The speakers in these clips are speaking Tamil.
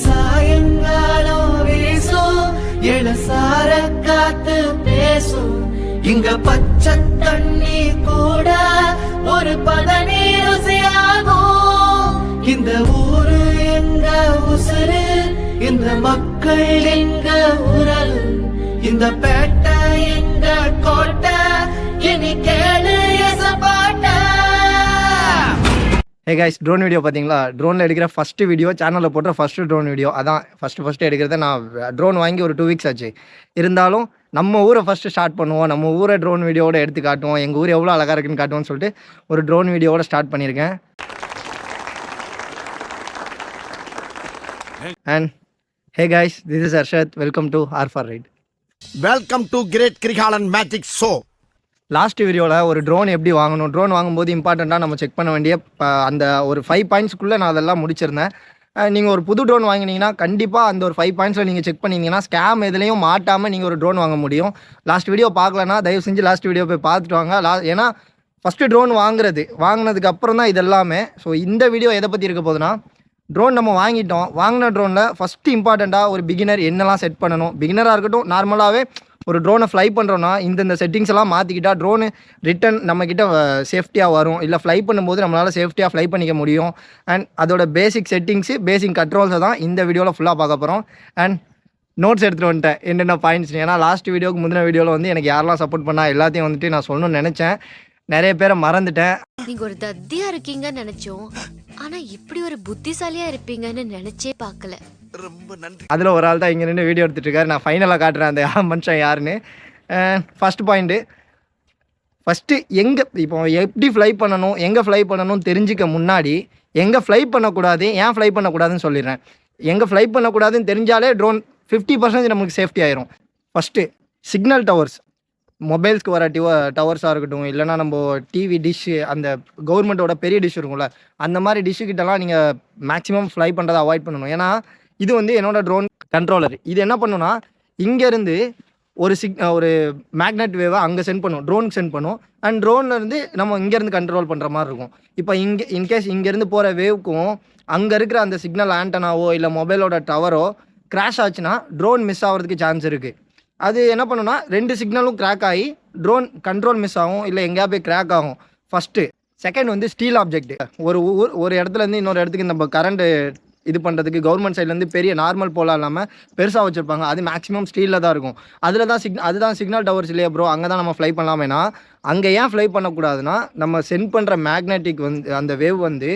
சாயங்காலம் வீசும் இளசார காத்து பேசும் இங்க பச்சை தண்ணி கூட ஒரு பதநீர் ருசியாகும் இந்த ஊரு எங்க உசுறு இந்த மக்கள் எங்க உரல் இந்த பேட்டை எங்க கோட்டை இனி கேளு எசப்பாட்ட. ஹே கைஸ், ட்ரோன் வீடியோ பார்த்தீங்களா? ட்ரோனில் எடுக்கிற ஃபஸ்ட்டு வீடியோ, சேனலில் போட்டுற ஃபஸ்ட்டு ட்ரோன் வீடியோ. அதான் ஃபஸ்ட்டு எடுக்கிறத. நான் ட்ரோன் வாங்கி ஒரு 2 வீக்ஸ் ஆச்சு. இருந்தாலும் நம்ம ஊரை ஃபஸ்ட்டு ஸ்டார்ட் பண்ணுவோம், நம்ம ஊரை ட்ரோன் வீடியோவோட எடுத்து காட்டுவோம், எங்கள் ஊர் எவ்வளோ அழகாக இருக்குன்னு காட்டுவோம்னு சொல்லிட்டு ஒரு ட்ரோன் வீடியோவோட ஸ்டார்ட் பண்ணியிருக்கேன். And hey guys, this is Arshad. Welcome to R4 Ride. Welcome to great Kirikalan magic show. Last வீடியோவில் ஒரு ட்ரோன் எப்படி வாங்கணும், ட்ரோன் வாங்கும்போது இம்பார்ட்டண்ட்டாக நம்ம செக் பண்ண வேண்டிய அந்த ஒரு 5 பாயிண்ட்ஸ்க்குள்ளே நான் அதெல்லாம் முடிச்சிருந்தேன். நீங்கள் ஒரு புது ட்ரோன் வாங்கினீங்கன்னா கண்டிப்பாக அந்த ஒரு 5 பாயிண்ட்ஸில் நீங்கள் செக் பண்ணிங்கன்னா ஸ்கேம் எதுலேயும் மாட்டாமல் நீங்கள் ஒரு ட்ரோன் வாங்க முடியும். லாஸ்ட் வீடியோ பார்க்கலன்னா தயவு செஞ்சு லாஸ்ட் வீடியோ போய் பார்த்துட்டு வாங்க. ஏன்னா ஃபஸ்ட்டு ட்ரோன் வாங்கினதுக்கு அப்புறம் தான் இது எல்லாமே. ஸோ இந்த வீடியோ எதை பற்றி இருக்க போகுதுன்னா, ட்ரோன் நம்ம வாங்கிட்டோம், வாங்கின ட்ரோனில் ஃபஸ்ட்டு இம்பார்ட்டண்ட்டாக ஒரு பிகினர் என்னெல்லாம் செட் பண்ணணும். பிகினராக இருக்கட்டும், நார்மலாகவே ஒரு ட்ரோனை ஃப்ளை பண்ணுறோன்னா இந்த செட்டிங்ஸ் எல்லாம் மாற்றிக்கிட்டா ட்ரோனு ரிட்டன் நம்மக்கிட்ட சேஃப்டியாக வரும். இல்லை ஃப்ளை பண்ணும்போது நம்மளால் சேஃப்டியாக ஃப்ளை பண்ணிக்க முடியும். அண்ட் அதோட பேசிக் செட்டிங்ஸு, பேசிக் கண்ட்ரோல்ஸை தான் இந்த வீடியோவில் ஃபுல்லாக பார்க்க போகிறோம். அண்ட் நோட்ஸ் எடுத்துகிட்டு வந்துட்டேன் என்னென்ன பாயிண்ட்ஸ். ஏன்னா லாஸ்ட் வீடியோக்கு முந்தின வீடியோவில் வந்து எனக்கு யாரெல்லாம் சப்போர்ட் பண்ணால் எல்லாத்தையும் வந்துட்டு நான் சொல்லணும்னு நினச்சேன். நிறைய பேரை மறந்துட்டேன். நீங்கள் ஒரு தத்தியாக இருக்கீங்கன்னு நினச்சோம், ஆனால் இப்படி ஒரு புத்திசாலியாக இருப்பீங்கன்னு நினச்சே பார்க்கல. ரொம்ப நன்றி. அதில் ஒரு ஆள் தான் இங்கே நின்று வீடியோ எடுத்துகிட்டு இருக்காரு. நான் ஃபைனலாக காட்டுறேன் அந்த மனுஷன் யாருன்னு. ஃபஸ்ட் பாயிண்ட்டு, ஃபஸ்ட்டு இப்போ எப்படி ஃப்ளை பண்ணணும், எங்கே ஃப்ளை பண்ணணும்னு தெரிஞ்சிக்க முன்னாடி எங்கே ஃப்ளை பண்ணக்கூடாது, ஏன் ஃப்ளை பண்ணக்கூடாதுன்னு சொல்லிடுறேன். எங்கே ஃப்ளை பண்ணக்கூடாதுன்னு தெரிஞ்சாலே ட்ரோன் 50% நமக்கு சேஃப்டி ஆயிரும். ஃபஸ்ட்டு சிக்னல் டவர்ஸ், மொபைல்ஸ்க்கு வர டவர்ஸாக இருக்கட்டும், இல்லைனா நம்ம டிவி டிஷ்ஷு, அந்த கவர்மெண்ட்டோட பெரிய டிஷ் இருக்கும்ல, அந்த மாதிரி டிஷ்ஷுக்கிட்டலாம் நீங்கள் மேக்ஸிமம் ஃப்ளை பண்ணுறதை அவாய்ட் பண்ணணும். ஏன்னா இது வந்து என்னோடய ட்ரோன் கண்ட்ரோலர். இது என்ன பண்ணுன்னா, இங்கேருந்து ஒரு மேக்னெட் வேவை அங்கே சென்ட் பண்ணும், ட்ரோனுக்கு சென்ட் பண்ணும். அண்ட் ட்ரோன்லேருந்து நம்ம இங்கேருந்து கண்ட்ரோல் பண்ணுற மாதிரி இருக்கும். இப்போ இன்கேஸ் இங்கேருந்து போகிற வேவுக்கும் அங்கே இருக்கிற அந்த சிக்னல் ஆண்டனாவோ இல்லை மொபைலோட டவரோ கிராஷ் ஆச்சுன்னா ட்ரோன் மிஸ் ஆகிறதுக்கு சான்ஸ் இருக்குது. அது என்ன பண்ணுன்னா, 2 சிக்னலும் கிராக் ஆகி ட்ரோன் கண்ட்ரோல் மிஸ் ஆகும், இல்லை எங்கேயா போய் கிராக் ஆகும். ஃபஸ்ட்டு. செகண்ட் வந்து ஸ்டீல் ஆப்ஜெக்ட். ஒரு இடத்துலேருந்து இன்னொரு இடத்துக்கு நம்ம கரண்ட்டு இது பண்ணுறதுக்கு கவர்மெண்ட் சைட்லேருந்து பெரிய நார்மல் போலாக இல்லாமல் பெருசாக வச்சுருப்பாங்க. அது மேக்ஸிமம் ஸ்டீலில் தான் இருக்கும். அதுதான் சிக்னல் டவர்ஸ் இல்லையா ப்ரோ, அங்கே தான் நம்ம ஃப்ளை பண்ணலாமேனா. அங்கே ஏன் ஃப்ளை பண்ணக்கூடாதுன்னா, நம்ம சென்ட் பண்ணுற மேக்னெட்டிக் அந்த வேவ் வந்து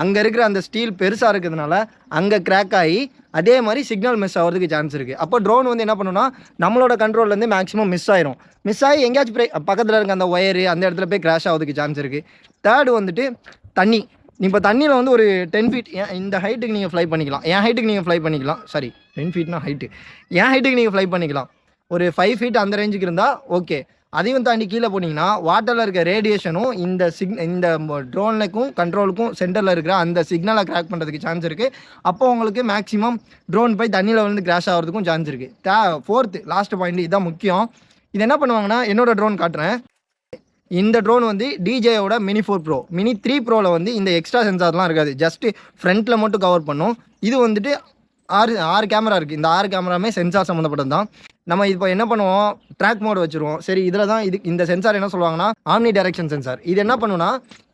அங்கே இருக்கிற அந்த ஸ்டீல் பெருசாக இருக்கிறதுனால அங்கே கிராக் ஆகி அதே மாதிரி சிக்னல் மிஸ் ஆகிறதுக்கு சான்ஸ் இருக்குது. அப்போ ட்ரோன் வந்து என்ன பண்ணுன்னா, நம்மளோட கண்ட்ரோல்லேருந்து மேக்ஸிமம் மிஸ் ஆகி எங்கேயாச்சும் பக்கத்தில் இருக்க அந்த ஒயரு அந்த இடத்துல போய் கிராஷ் ஆகிறதுக்கு சான்ஸ் இருக்குது. தேர்டு வந்துட்டு தண்ணி. இப்போ தண்ணியில் வந்து ஒரு 10 ஃபீட் இந்த ஹைட்டுக்கு நீங்கள் ஃப்ளை பண்ணிக்கலாம். என் ஹைட்டுக்கு நீங்கள் ஃப்ளை பண்ணிக்கலாம். Sorry, 10 ஃபீட்னா height. என் ஹைட்டுக்கு நீங்கள் ஃப்ளை பண்ணிக்கலாம். ஒரு 5 ஃபீட் அந்த ரேஞ்சுக்கு இருந்தால் ஓகே. அதையும் தாண்டி கீழே போனீங்கன்னா வாட்டரில் இருக்க ரேடியேஷனும் இந்த ட்ரோனுக்கும் கண்ட்ரோலுக்கும் சென்டரில் இருக்கிற அந்த சிக்னலை கிராக் பண்ணுறதுக்கு சான்ஸ் இருக்குது. அப்போ உங்களுக்கு மேக்ஸிமம் ட்ரோன் போய் தண்ணியில் வந்து கிராஷ் ஆகிறதுக்கும் சான்ஸ் இருக்குது. ஃபோர்த்து லாஸ்ட் பாயிண்ட், இதுதான் முக்கியம். இது என்ன பண்ணுவாங்கன்னா, என்னோடய ட்ரோன் காட்டுறேன். இந்த ட்ரோன் வந்து டிஜேயோட மினி 4 ப்ரோ. மினி 3 ப்ரோவில் வந்து இந்த எக்ஸ்ட்ரா சென்சார்லாம் இருக்காது, ஜஸ்ட்டு ஃப்ரண்ட்டில் மட்டும் கவர் பண்ணும். இது வந்துட்டு 6 கேமரா இருக்குது. இந்த 6 கேமராமே சென்சார் சம்மந்தப்பட்டது தான். நம்ம இப்போ என்ன பண்ணுவோம், ட்ராக் மோட் வச்சுருவோம். சரி, இதில் தான் இந்த சென்சார் என்ன சொல்லுவாங்கன்னா, ஆம்னி டைரக்ஷன் சென்சார். இது என்ன பண்ணுன்னா,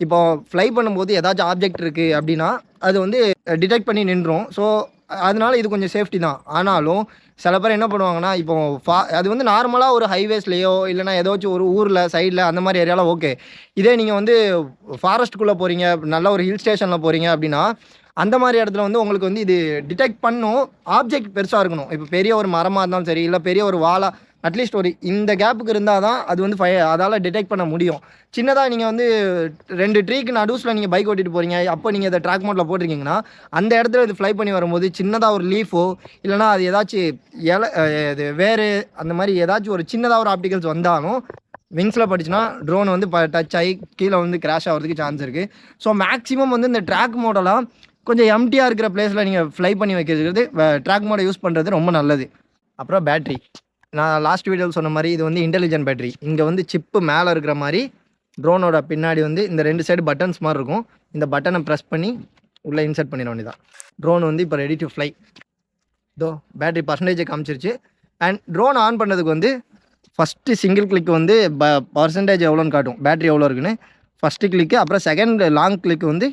இப்போ ஃப்ளை பண்ணும்போது ஏதாச்சும் ஆப்ஜெக்ட் இருக்குது அப்படின்னா அது வந்து டிடெக்ட் பண்ணி நின்றும். ஸோ அதனால இது கொஞ்சம் சேஃப்டி தான். ஆனாலும் சில பேர் என்ன பண்ணுவாங்கன்னா, இப்போ அது வந்து நார்மலாக ஒரு ஹைவேஸ்லேயோ இல்லைனா ஏதாச்சும் ஒரு ஊரில் சைடில் அந்த மாதிரி ஏரியாவில் ஓகே. இதே நீங்கள் வந்து ஃபாரஸ்ட்டுக்குள்ளே போகிறீங்க, நல்ல ஒரு ஹில் ஸ்டேஷனில் போகிறீங்க அப்படின்னா அந்த மாதிரி இடத்துல வந்து உங்களுக்கு வந்து இது டிடெக்ட் பண்ணும். ஆப்ஜெக்ட் பெருசாக இருக்கணும். இப்போ பெரிய ஒரு மரமாக இருந்தாலும் சரி, இல்லை பெரிய ஒரு வாலாக, அட்லீஸ்ட் ஒரு இந்த கேப்புக்கு இருந்தால் தான் அது வந்து அதால் டிடெக்ட் பண்ண முடியும். சின்னதாக நீங்கள் வந்து 2 ட்ரீக்கு நடுவில் நீங்கள் பைக் ஓட்டிட்டு போகிறீங்க, அப்போ நீங்கள் இதை ட்ராக் மோட்டில் போட்டிருக்கீங்கன்னா அந்த இடத்துல இது ஃப்ளை பண்ணி வரும்போது சின்னதாக ஒரு லீஃபோ இல்லைனா அது ஏதாச்சும் இது வேறு அந்த மாதிரி ஏதாச்சும் ஒரு சின்னதாக ஒரு ஆப்டிகல்ஸ் வந்தாலும் விங்ஸில் படிச்சுன்னா ட்ரோன் வந்து டச் ஆகி கீழே வந்து கிராஷ் ஆகிறதுக்கு சான்ஸ் இருக்குது. ஸோ மேக்ஸிமம் வந்து இந்த ட்ராக் மோடெல்லாம் கொஞ்சம் எம்டியாக இருக்கிற பிளேஸில் நீங்கள் ஃப்ளை பண்ணி வைக்கிறது, ட்ராக் மோடை யூஸ் பண்ணுறது ரொம்ப நல்லது. அப்புறம் பேட்ரி, நான் லாஸ்ட் வீடியோவில் சொன்ன மாதிரி இது வந்து இன்டெலிஜென்ட் பேட்டரி. இங்கே வந்து சிப்பு மேலே இருக்கிற மாதிரி ட்ரோனோட பின்னாடி வந்து இந்த 2 சைடு பட்டன்ஸ் மாதிரி இருக்கும். இந்த பட்டனை ப்ரெஸ் பண்ணி உள்ளே இன்சர்ட் பண்ணிட வேண்டியதான். ட்ரோன் வந்து இப்போ ரெடி டு ஃப்ளை. இதோ பேட்டரி பர்சன்டேஜை காமிச்சிருச்சு. அண்ட் ட்ரோன் ஆன் பண்ணதுக்கு வந்து ஃபஸ்ட்டு சிங்கிள் கிளிக் வந்து பர்சன்டேஜ் எவ்வளோன்னு காட்டும், பேட்டரி எவ்வளோ இருக்குன்னு. ஃபஸ்ட்டு கிளிக்கு, அப்புறம் செகண்ட் லாங் கிளிக் வந்து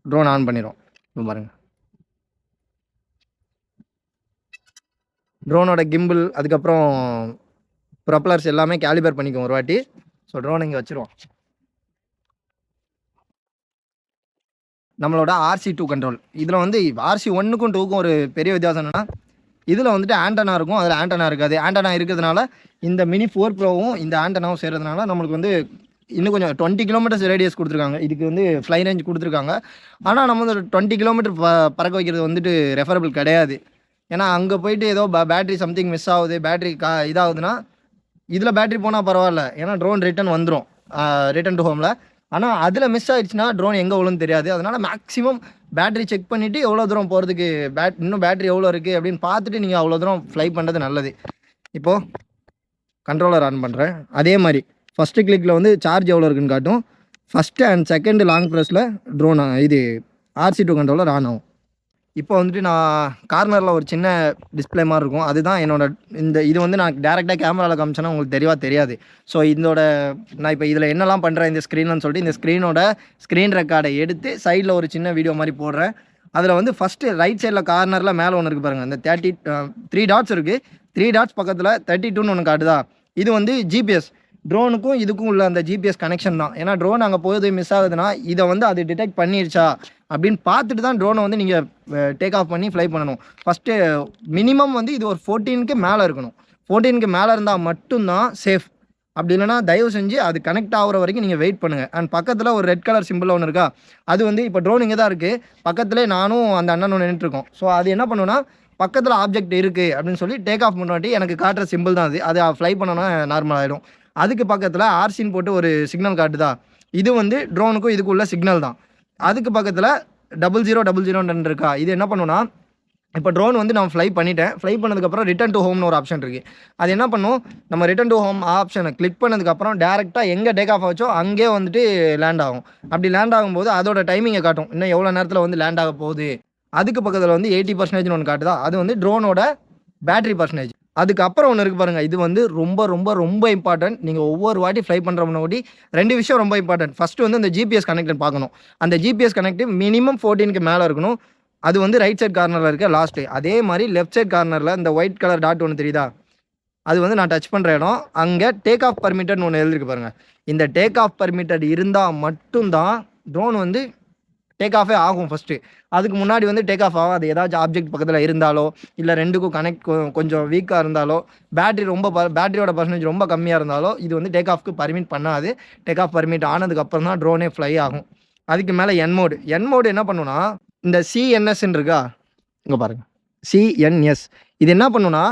ட்ரோன் ஆன் பண்ணிடும். இப்போ பாருங்கள், ட்ரோனோட கிம்பிள் அதுக்கப்புறம் ப்ரொப்பலர்ஸ் எல்லாமே கேலிபர் பண்ணிக்கும் ஒரு வாட்டி. ஸோ ட்ரோன் இங்கே வச்சுருவோம். நம்மளோட RC2 கண்ட்ரோல், இதில் வந்து RC1க்கும் 2க்கும் ஒரு பெரிய வித்தியாசம் என்னென்னா, இதில் வந்துட்டு ஆண்டனா இருக்கும், அதில் ஆண்டனா இருக்காது. ஆண்டனா இருக்கிறதுனால இந்த மினி 4 ப்ரோவும் இந்த ஆண்டனாவும் சேர்றதுனால நம்மளுக்கு வந்து இன்னும் கொஞ்சம் 20 கிலோமீட்டர்ஸ் ரேடியஸ் கொடுத்துருக்காங்க. இதுக்கு வந்து ஃப்ளை ரேஞ்ச் கொடுத்துருக்காங்க. ஆனால் நம்ம வந்து 20 கிலோமீட்டர் பறக்க வைக்கிறது வந்துட்டு ரெஃபரபிள் கிடையாது. ஏன்னா அங்கே போயிட்டு ஏதோ பேட்டரி சம்திங் மிஸ் ஆகுது, பேட்டரி இதாகுதுன்னா இதில் பேட்டரி போனால் பரவாயில்ல, ஏன்னா ட்ரோன் ரிட்டன் வந்துடும், ரிட்டன் டு ஹோமில். ஆனால் அதில் மிஸ் ஆகிடுச்சுன்னா ட்ரோன் எங்கே விழுன்னு தெரியாது. அதனால் மேக்ஸிமம் பேட்டரி செக் பண்ணிவிட்டு எவ்வளோ தூரம் போகிறதுக்கு இன்னும் பேட்டரி எவ்வளோ இருக்குது அப்படின்னு பார்த்துட்டு நீங்கள் அவ்வளோ தூரம் ஃப்ளை பண்ணுறது நல்லது. இப்போது கண்ட்ரோலர் ஆன் பண்ணுறேன். அதே மாதிரி ஃபஸ்ட்டு கிளிக்கில் வந்து சார்ஜ் எவ்வளோ இருக்குன்னு காட்டும். ஃபஸ்ட்டு அண்ட் செகண்டு லாங் ப்ரெஸில் ட்ரோன் இது RC2 கண்ட்ரோலர் ஆன் ஆகும். இப்போ வந்துட்டு நான் கார்னரில் ஒரு சின்ன டிஸ்பிளே மாதிரி இருக்கும், அதுதான் என்னோட இது வந்து நான் டேரெக்டாக கேமராவில் காமிச்சேன்னா உங்களுக்கு தெளிவாக தெரியாது. ஸோ நான் இப்போ இதில் என்னெல்லாம் பண்ணுறேன் இந்த ஸ்க்ரீன்னு சொல்லிட்டு இந்த ஸ்க்ரீன் ரெக்கார்டை எடுத்து சைடில் ஒரு சின்ன வீடியோ மாதிரி போடுறேன். அதில் வந்து ஃபஸ்ட்டு ரைட் சைடில் கார்னரில் மேலே ஒன்று இருக்குது பாருங்கள், இந்த 3 டாட்ஸ் இருக்குது. 3 டாட்ஸ் பக்கத்தில் 32ன்னு ஒன்று காட்டுதா, இது வந்து GPS. ட்ரோனுக்கும் இதுக்கும் உள்ள அந்த GPS கனெக்ஷன் தான். ஏன்னா ட்ரோன் அங்கே போகுது மிஸ் ஆகுதுன்னா இதை வந்து அது டிடெக்ட் பண்ணிடுச்சா அப்படின்னு பார்த்துட்டு தான் ட்ரோனை வந்து நீங்கள் டேக் ஆஃப் பண்ணி ஃப்ளை பண்ணணும். ஃபஸ்ட்டு மினிமம் வந்து இது ஒரு 14க்கு மேலே இருக்கணும். 14க்கு மேலே இருந்தால் மட்டும்தான் சேஃப். அப்படி இல்லைனா தயவு செஞ்சு அது கனெக்ட் ஆகிற வரைக்கும் நீங்கள் வெயிட் பண்ணுங்கள். அண்ட் பக்கத்தில் ஒரு ரெட் கலர் சிம்பிள் ஒன்று இருக்கா, அது வந்து இப்போ ட்ரோன் இங்கே தான் இருக்குது, பக்கத்துலேயே நானும் அந்த அண்ணனும் நின்றுட்டுருக்கோம். ஸோ அது என்ன பண்ணுன்னா, பக்கத்தில் ஆப்ஜெக்ட் இருக்குது அப்படின்னு சொல்லி டேக் ஆஃப் பண்ணுவாட்டி எனக்கு காட்டுற சிம்பிள் தான் அது ஃப்ளை பண்ணோன்னா நார்மல் ஆகிடும். அதுக்கு பக்கத்தில் RCன்னு போட்டு ஒரு சிக்னல் காட்டுதா, இது வந்து ட்ரோனுக்கும் இதுக்குள்ள சிக்னல் தான். அதுக்கு பக்கத்தில் 0000 இருக்கா, இது என்ன பண்ணுன்னா, இப்போ ட்ரோன் வந்து நான் ஃப்ளை பண்ணிட்டேன். ஃப்ளை பண்ணதுக்கப்புறம் ரிட்டன் டு ஹோம்னு ஒரு ஆப்ஷன் இருக்குது. அது என்ன பண்ணும், நம்ம ரிட்டன் டு ஹோம் ஆப்ஷனை கிளிக் பண்ணதுக்கப்புறம் டேரெக்டாக எங்கே டேக் ஆஃப் ஆச்சோ அங்கே வந்துட்டு லேண்ட் ஆகும். அப்படி லேண்ட் ஆகும்போது அதோட டைமிங்கை காட்டும், இன்னும் எவ்வளோ நேரத்தில் வந்து லேண்ட் ஆக போகுது. அதுக்கு பக்கத்தில் வந்து 80% ஒன்று காட்டுதா, அது வந்து ட்ரோனோட பேட்டரி பர்சன்டேஜ். அதுக்கப்புறம் ஒன்று இருக்குது பாருங்கள், இது வந்து ரொம்ப ரொம்ப ரொம்ப இம்பார்ட்டன்ட். நீங்கள் ஒவ்வொரு வாட்டி ஃப்ளை பண்ணுற முன்னாடி 2 விஷயம் ரொம்ப இம்பார்ட்டன்ட். ஃபஸ்ட்டு வந்து அந்த GPS கனெக்டட் பார்க்கணும். அந்த GPS கனெக்ட் மினிமம் 14க்கு மேலே இருக்கணும். அது வந்து ரைட் சைட் கார்னரில் இருக்க லாஸ்ட்டு. அதே மாதிரி லெஃப்ட் சைட் கார்னரில் இந்த ஒயிட் கலர் டாட் ஒன்று தெரியுதா, அது வந்து நான் டச் பண்ணுற இடம். அங்கே டேக் ஆஃப் பர்மிட்டட்னு ஒன்று எழுதிருக்கு பாருங்கள். இந்த டேக் ஆஃப் பர்மிட்டட் இருந்தால் மட்டும்தான் ட்ரோன் வந்து டேக் ஆஃபே ஆகும். ஃபஸ்ட்டு அதுக்கு முன்னாடி வந்து டேக் ஆஃப் ஆகும். அது ஏதாச்சும் ஆப்ஜெக்ட் பக்கத்தில் இருந்தாலோ இல்லை ரெண்டுக்கும் கனெக்ட் கொஞ்சம் வீக்காக இருந்தாலோ பேட்டரியோட பர்சன்டேஜ் ரொம்ப கம்மியாக இருந்தாலோ இது வந்து டேக் ஆஃப்க்கு பர்மிட் பண்ணாது. டேக் ஆஃப் பர்மிட் ஆனதுக்கப்புறம் தான் ட்ரோனே ஃப்ளை ஆகும். அதுக்கு மேலே என் மோடு என்ன பண்ணுன்னா, இந்த CNSன்னு இருக்கா, இங்கே பாருங்கள், CNS இது என்ன பண்ணுன்னா,